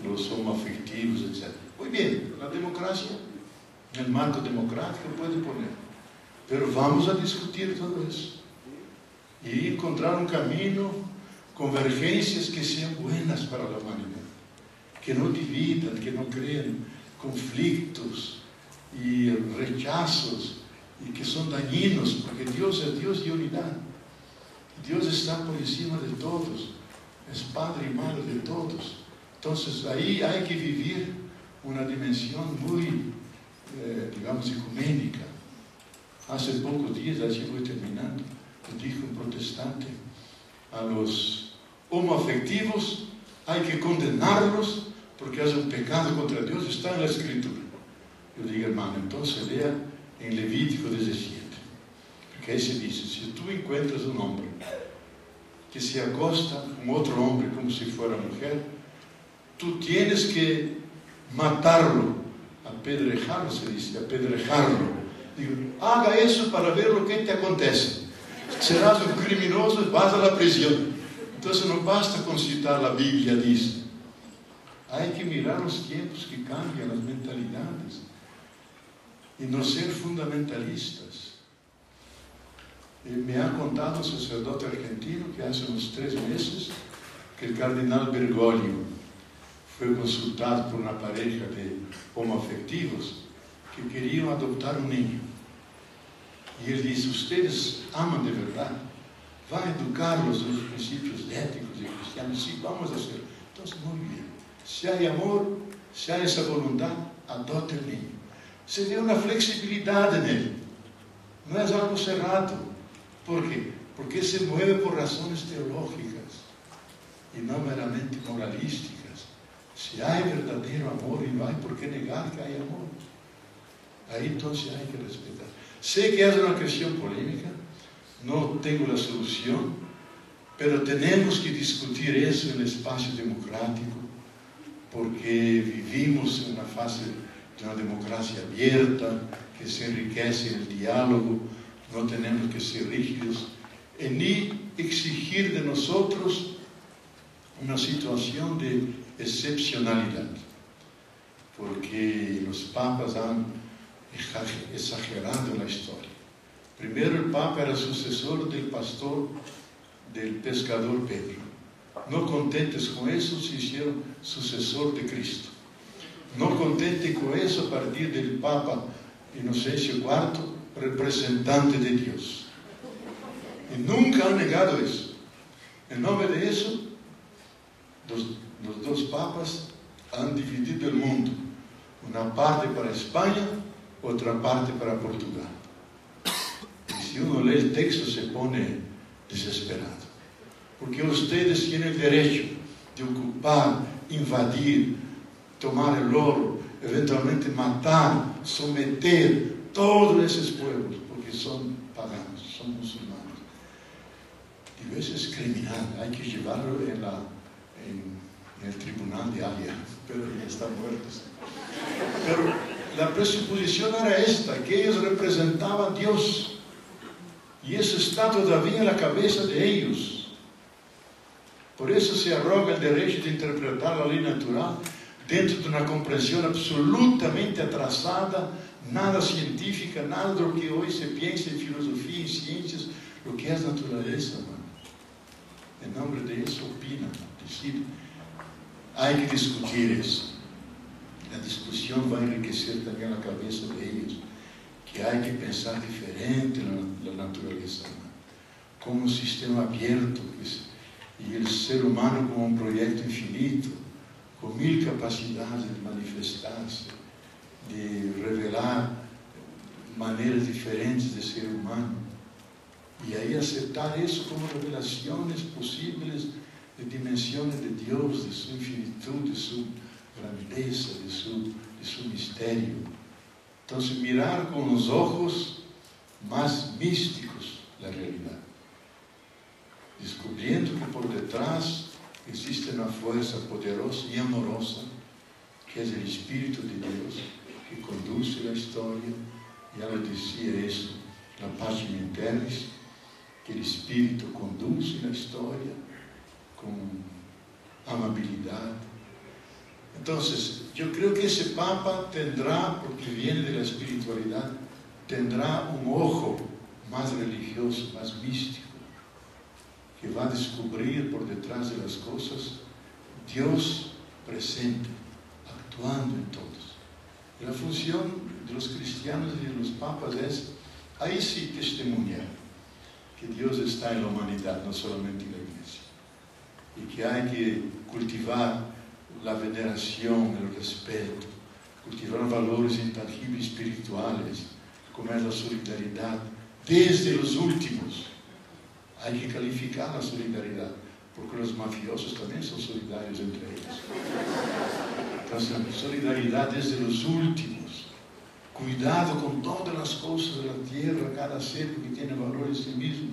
los homoafectivos, etc. Muy bien, la democracia, el marco democrático puede poner. Pero vamos a discutir todo eso. Y encontrar un camino, convergencias que sean buenas para la humanidad. Que no dividan, que no creen conflictos y rechazos y que son dañinos, porque Dios es Dios de unidad. Dios está por encima de todos, es Padre y Madre de todos. Entonces ahí hay que vivir una dimensión muy, digamos, ecuménica. Hace pocos días, así voy terminando, dijo un protestante: a los homoafectivos hay que condenarlos porque es un pecado contra Dios, está en la Escritura. Yo digo: hermano, entonces lea en Levítico 17, porque ahí se dice: si tú encuentras un hombre que se acosta con otro hombre como si fuera mujer, tú tienes que matarlo, apedrejarlo, se dice, apedrejarlo. Digo: haga eso para ver lo que te acontece. Serás un criminoso y vas a la prisión. Entonces no basta con citar la Biblia, dice. Hay que mirar los tiempos que cambian, las mentalidades, y no ser fundamentalistas. Me ha contado un sacerdote argentino que hace unos 3 meses que el cardenal Bergoglio fue consultado por una pareja de homoafectivos que querían adoptar un niño. Y él dice: ustedes aman de verdad, van a educarlos en los principios éticos y cristianos. Sí, vamos a hacerlo. Entonces, muy bien. Si hay amor, si hay esa voluntad, adopte el niño. Se ve una flexibilidad en él. No es algo cerrado. ¿Por qué? Porque se mueve por razones teológicas y no meramente moralísticas. Si hay verdadero amor, y no hay por qué negar que hay amor, ahí entonces hay que respetar. Sé que es una cuestión polémica, no tengo la solución, pero tenemos que discutir eso en el espacio democrático, porque vivimos en una fase de una democracia abierta, que se enriquece en el diálogo. No tenemos que ser rígidos, ni exigir de nosotros una situación de excepcionalidad, porque los papas han exagerado en la historia. Primero el Papa era sucesor del pastor, del pescador Pedro. No contentes con eso, se hicieron sucesor de Cristo. No contente con eso, a partir del Papa Inocencio IV, representante de Dios. Y nunca han negado eso. En nombre de eso, los 2 papas han dividido el mundo. Una parte para España, otra parte para Portugal. Y si uno lee el texto se pone desesperado. Porque ustedes tienen el derecho de ocupar, invadir, tomar el oro, eventualmente matar, someter todos esos pueblos, porque son paganos, son musulmanes. Digo, eso es criminal, hay que llevarlo en el tribunal de Haia, pero ya están muertos. Pero la presuposición era esta, que ellos representaban a Dios, y eso está todavía en la cabeza de ellos. Por eso se arroga el derecho de interpretar la ley natural dentro de una comprensión absolutamente atrasada, nada científica, nada de lo que hoy se piensa en filosofía y ciencias, lo que es naturaleza, hermano. En nombre de eso opinan, decir, hay que discutir eso. La discusión va a enriquecer también la cabeza de ellos, que hay que pensar diferente en la naturaleza humana, como un sistema abierto, pues, y el ser humano como un proyecto infinito, con 1000 capacidades de manifestarse, de revelar maneras diferentes de ser humano, y ahí aceptar eso como revelaciones posibles de dimensiones de Dios, de su infinitud, de su grandeza, de su misterio. Entonces, mirar con los ojos más místicos la realidad, descubriendo que por detrás existe una fuerza poderosa y amorosa, que es el Espíritu de Dios, que conduce la historia. Ya lo decía eso, la Pagina Terris, que el Espíritu conduce la historia con amabilidad. Entonces, yo creo que ese Papa tendrá, porque viene de la espiritualidad, tendrá un ojo más religioso, más místico, que va a descubrir por detrás de las cosas Dios presente, actuando en todos. Y la función de los cristianos y de los papas es, ahí sí, testimoniar que Dios está en la humanidad, no solamente en la iglesia, y que hay que cultivar la veneración, el respeto, cultivar valores intangibles espirituales, como es la solidaridad, desde los últimos. Hay que calificar la solidaridad, porque los mafiosos también son solidarios entre ellos. Entonces, solidaridad desde los últimos. Cuidado con todas las cosas de la tierra, cada ser que tiene valor en sí mismo.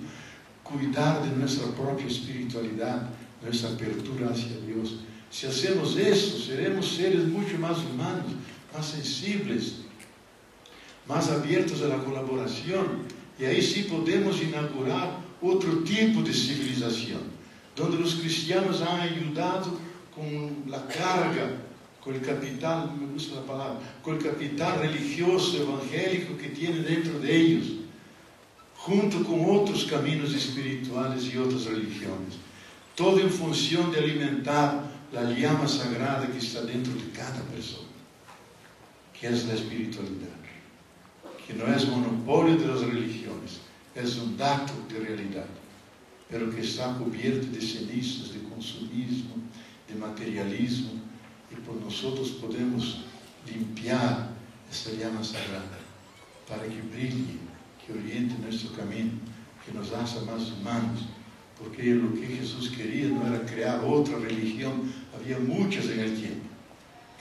Cuidar de nuestra propia espiritualidad, nuestra apertura hacia Dios. Si hacemos eso, seremos seres mucho más humanos, más sensibles, más abiertos a la colaboración. Y ahí sí podemos inaugurar otro tipo de civilización, donde los cristianos han ayudado con la carga, con el capital, me gusta la palabra, con el capital religioso, evangélico que tienen dentro de ellos, junto con otros caminos espirituales y otras religiones, todo en función de alimentar la llama sagrada que está dentro de cada persona, que es la espiritualidad, que no es monopolio de las religiones, es un dato de realidad, pero que está cubierto de cenizas, de consumismo, de materialismo, y por nosotros podemos limpiar esa llama sagrada para que brille, que oriente nuestro camino, que nos haga más humanos, porque lo que Jesús quería no era crear otra religión, había muchas en el tiempo.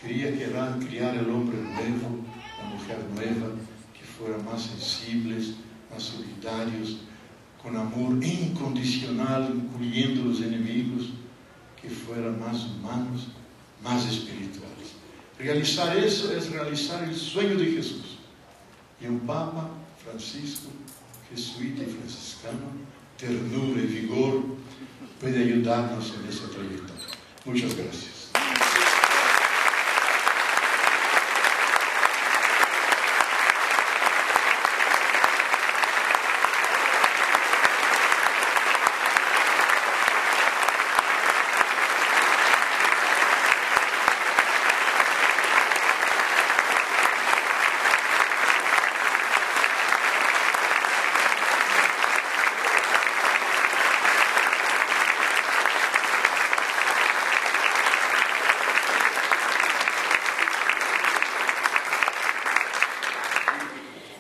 Quería crear el hombre nuevo, la mujer nueva, que fueran más sensibles, más solidarios, con amor incondicional, incluyendo los enemigos, que fueran más humanos, más espirituales. Realizar eso es realizar el sueño de Jesús. Y un Papa Francisco, jesuita y franciscano, ternura y vigor, puede ayudarnos en esa trayectoria. Muchas gracias.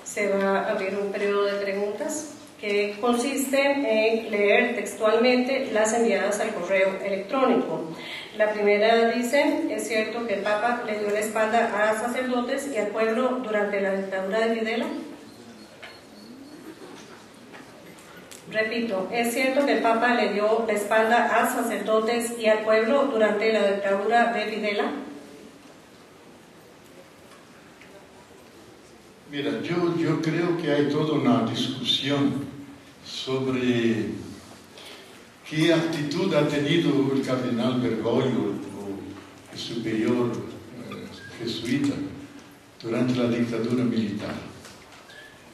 Se va a abrir un periodo de preguntas que consiste en leer textualmente las enviadas al correo electrónico. La primera dice: ¿es cierto que el Papa le dio la espalda a sacerdotes y al pueblo durante la dictadura de Videla? Repito, ¿es cierto que el Papa le dio la espalda a sacerdotes y al pueblo durante la dictadura de Videla? Mira, yo creo que hay toda una discusión sobre qué actitud ha tenido el cardenal Bergoglio, el superior jesuita, durante la dictadura militar.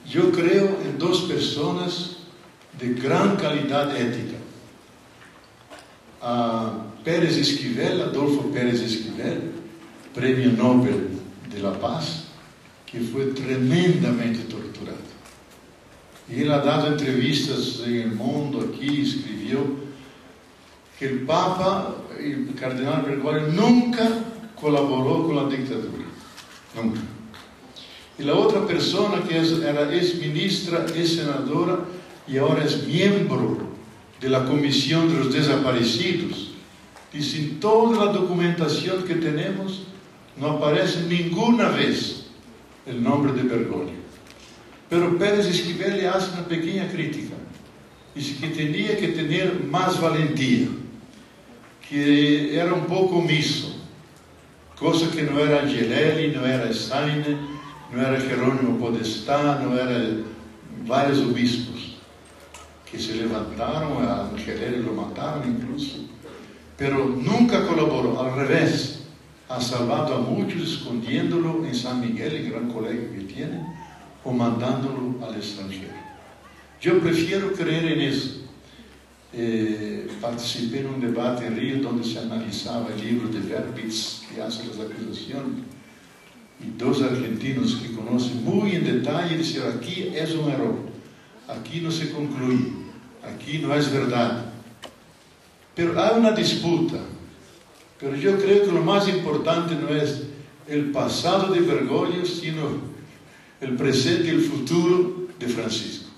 Yo creo en dos personas de gran calidad ética. a Pérez Esquivel, Adolfo Pérez Esquivel, Premio Nobel de la Paz, que fue tremendamente torturado. Y él ha dado entrevistas en El Mundo, aquí escribió que el Papa, el cardenal Bergoglio, nunca colaboró con la dictadura, nunca. Y la otra persona que era ex-ministra, ex-senadora y ahora es miembro de la Comisión de los Desaparecidos, dice: en toda la documentación que tenemos no aparece ninguna vez el nombre de Bergoglio. Pero Pérez Esquivel le hace una pequeña crítica. Dice que tenía que tener más valentía, que era un poco omiso, cosa que no era Angelelli, no era Steiner, no era Jerónimo Podestá, no eran varios obispos que se levantaron, a Angelelli lo mataron incluso, pero nunca colaboró, al revés, ha salvado a muchos escondiéndolo en San Miguel, el gran colegio que tiene, o mandándolo al extranjero. Yo prefiero creer en eso. Participé en un debate en Río donde se analizaba el libro de Verbitz, que hace las acusaciones, y dos argentinos que conocen muy en detalle dicen: aquí es un error, aquí no se concluye, aquí no es verdad. Pero hay una disputa. Pero yo creo que lo más importante no es el pasado de Bergoglio, sino el presente y el futuro de Francisco.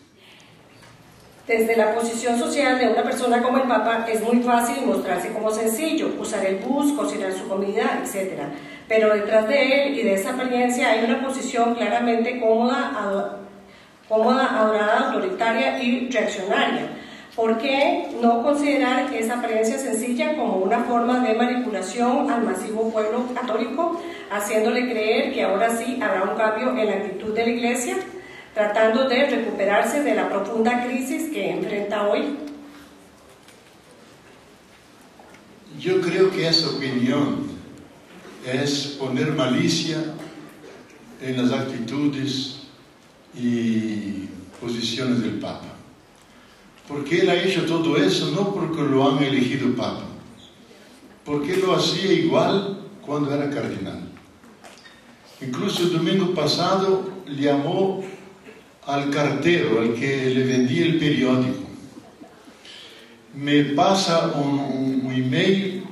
Desde la posición social de una persona como el Papa es muy fácil mostrarse como sencillo, usar el bus, cocinar su comida, etc. Pero detrás de él y de esa apariencia hay una posición claramente cómoda, adorada, autoritaria y reaccionaria. ¿Por qué no considerar esa apariencia sencilla como una forma de manipulación al masivo pueblo católico, haciéndole creer que ahora sí habrá un cambio en la actitud de la Iglesia, tratando de recuperarse de la profunda crisis que enfrenta hoy? Yo creo que esa opinión es poner malicia en las actitudes y posiciones del Papa. Porque él ha hecho todo eso no porque lo han elegido Papa, porque lo hacía igual cuando era cardenal. Incluso el domingo pasado llamó al cartero, al que le vendía el periódico. Me pasa un email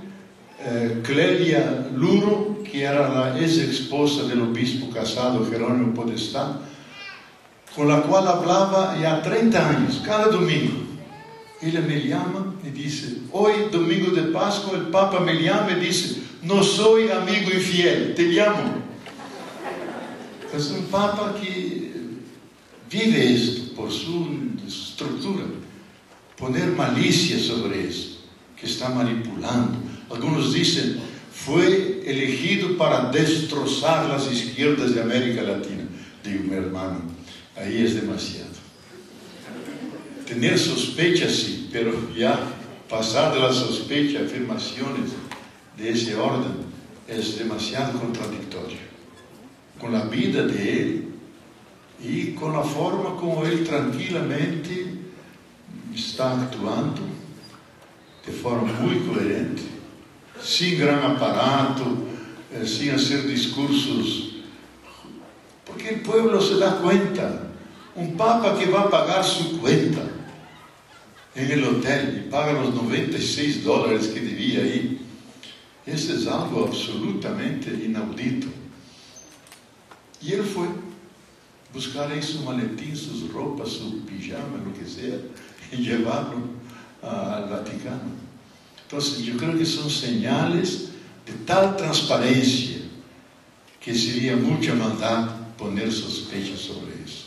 Clelia Luro, que era la ex esposa del obispo casado Jerónimo Podestá, con la cual hablaba ya 30 años, cada domingo. Ella me llama y dice: hoy, domingo de Pascua, el Papa me llama y dice: no soy amigo infiel, te llamo. Es un Papa que vive esto por su estructura, poner malicia sobre eso, que está manipulando. Algunos dicen: fue elegido para destrozar las izquierdas de América Latina. Digo: mi hermano, ahí es demasiado. Tener sospechas sí, pero ya pasar de la sospecha a afirmaciones de ese orden es demasiado contradictorio con la vida de él y con la forma como él tranquilamente está actuando de forma muy coherente, sin gran aparato, sin hacer discursos, porque el pueblo se da cuenta. Un Papa que va a pagar su cuenta en el hotel y paga los $96 que debía ir, eso es algo absolutamente inaudito. Y él fue buscar ahí su maletín, sus ropas, su pijama, lo que sea, y llevarlo al Vaticano. Entonces yo creo que son señales de tal transparencia que sería mucha maldad poner sospechas sobre eso.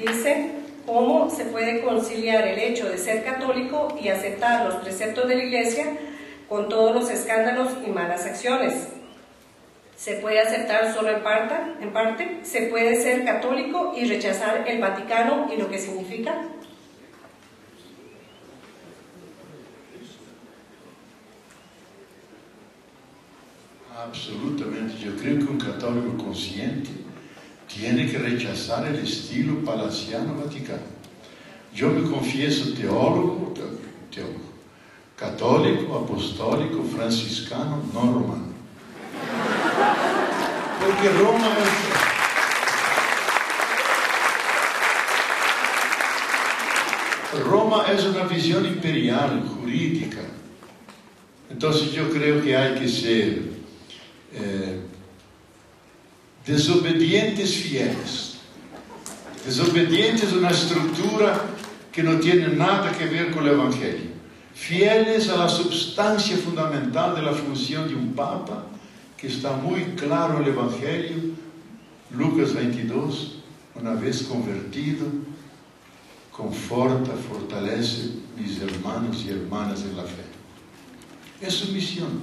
Dice: ¿cómo se puede conciliar el hecho de ser católico y aceptar los preceptos de la Iglesia con todos los escándalos y malas acciones? ¿Se puede aceptar solo en parte? ¿Se puede ser católico y rechazar el Vaticano y lo que significa? Absolutamente. Yo creo que un católico consciente tiene que rechazar el estilo palaciano vaticano. Yo me confieso teólogo, católico, apostólico, franciscano, no romano. Porque Roma es una visión imperial, jurídica. Entonces yo creo que hay que ser desobedientes fieles. Desobedientes a una estructura que no tiene nada que ver con el Evangelio. Fieles a la substancia fundamental de la función de un papa, que está muy claro en el Evangelio. Lucas 22, una vez convertido, conforta, fortalece mis hermanos y hermanas en la fe. Es su misión,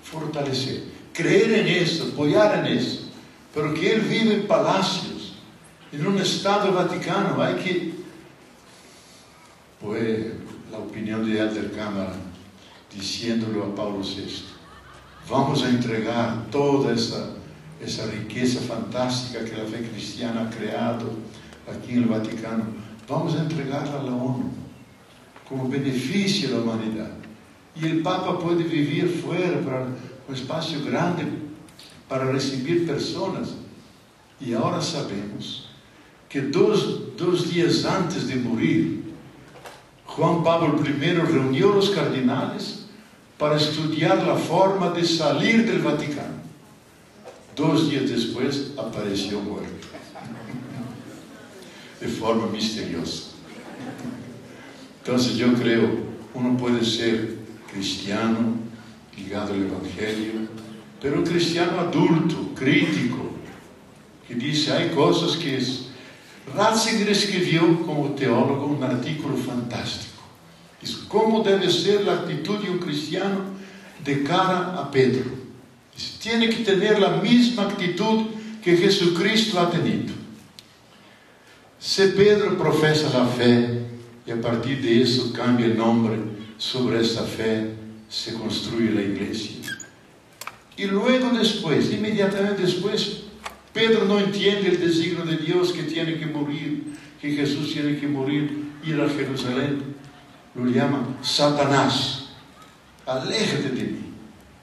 fortalecer, creer en eso, apoyar en eso. Pero que él vive en palacios, en un Estado Vaticano, hay que... Pues la opinión de Elder Cámara, diciéndolo a Pablo VI, vamos a entregar toda esa riqueza fantástica que la fe cristiana ha creado aquí en el Vaticano, vamos a entregarla a la ONU, como beneficio a la humanidad. Y el Papa puede vivir fuera, para un espacio grande, para recibir personas. Y ahora sabemos que dos días antes de morir, Juan Pablo I reunió a los cardenales para estudiar la forma de salir del Vaticano. 2 días después apareció muerto, de forma misteriosa. Entonces yo creo, uno puede ser cristiano, ligado al Evangelio, pero un cristiano adulto, crítico, que dice, hay cosas que Ratzinger escribió como teólogo un artículo fantástico. Dice, ¿cómo debe ser la actitud de un cristiano de cara a Pedro? Dice, tiene que tener la misma actitud que Jesucristo ha tenido. Si Pedro profesa la fe y a partir de eso cambia el nombre, sobre esta fe se construye la iglesia. Y luego después, inmediatamente después, Pedro no entiende el designio de Dios, que tiene que morir, que Jesús tiene que morir, ir a Jerusalén. Lo llama Satanás, aléjate de mí.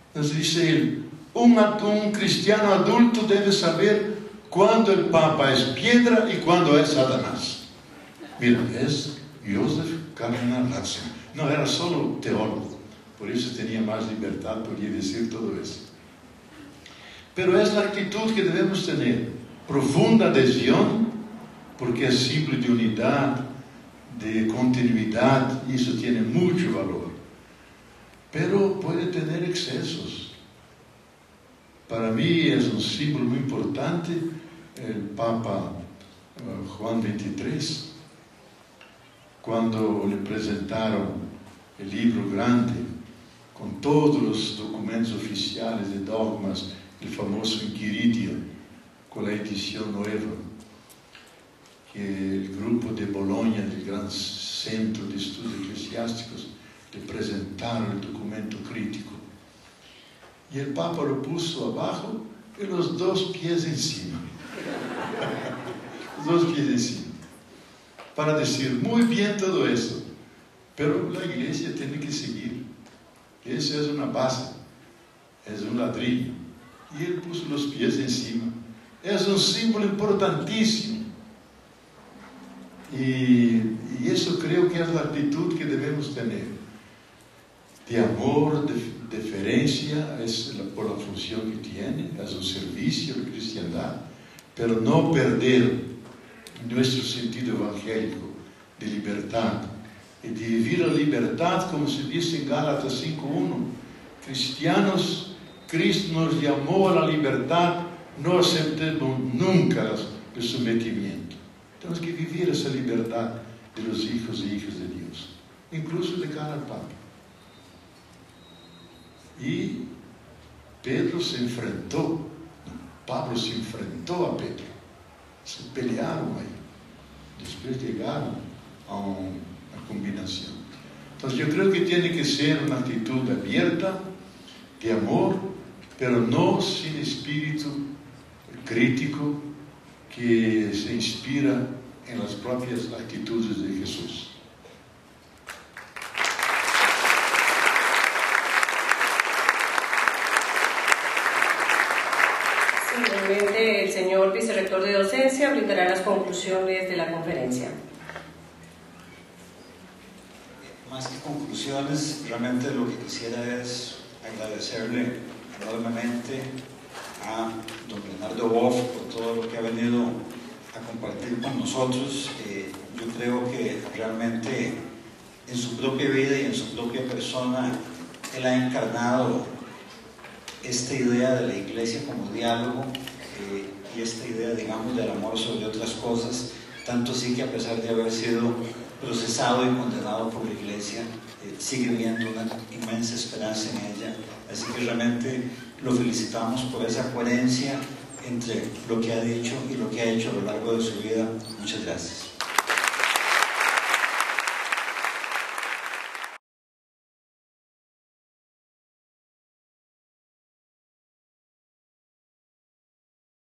Entonces dice él, un cristiano adulto debe saber cuándo el Papa es piedra y cuándo es Satanás. Mira, es Joseph Cardinal Ratzinger. No, era solo teólogo, por eso tenía más libertad, podía decir todo eso. Pero es la actitud que debemos tener, profunda adhesión, porque es símbolo de unidad, de continuidad, y eso tiene mucho valor. Pero puede tener excesos. Para mí es un símbolo muy importante el Papa Juan XXIII, cuando le presentaron el libro grande, con todos los documentos oficiales de dogmas, el famoso Inquiridio, con la edición nueva, que el grupo de Bolonia, del gran centro de estudios eclesiásticos, le presentaron el documento crítico. Y el Papa lo puso abajo y los 2 pies encima. Los 2 pies encima. Para decir, muy bien todo eso, pero la iglesia tiene que seguir. Eso es una base, es un ladrillo. Y él puso los pies encima. Es un símbolo importantísimo. Y eso creo que es la actitud que debemos tener. De amor, de deferencia, es por la función que tiene, es un servicio a la cristiandad, pero no perder nuestro sentido evangélico de libertad. Y de vivir la libertad, como se dice en Gálatas 5:1. Cristianos, Cristo nos llamó a la libertad, no aceptemos nunca el sometimiento. Tenemos que vivir esa libertad de los hijos e hijas de Dios, incluso de cara al Papa. Y Pedro se enfrentó, Pablo se enfrentó a Pedro, se pelearon ahí, después llegaron a una combinación. Entonces yo creo que tiene que ser una actitud abierta, de amor, pero no sin espíritu crítico, que se inspira en las propias actitudes de Jesús. Finalmente, el señor vicerrector de docencia brindará las conclusiones de la conferencia. Más que conclusiones, realmente lo que quisiera es agradecerle enormemente a don Bernardo Boff por todo lo que ha venido a compartir con nosotros. Yo creo que realmente en su propia vida y en su propia persona él ha encarnado esta idea de la iglesia como diálogo y esta idea, digamos, del amor sobre otras cosas, tanto así que a pesar de haber sido procesado y condenado por la iglesia, sigue viendo una inmensa esperanza en ella. Así que realmente lo felicitamos por esa coherencia entre lo que ha dicho y lo que ha hecho a lo largo de su vida. Muchas gracias.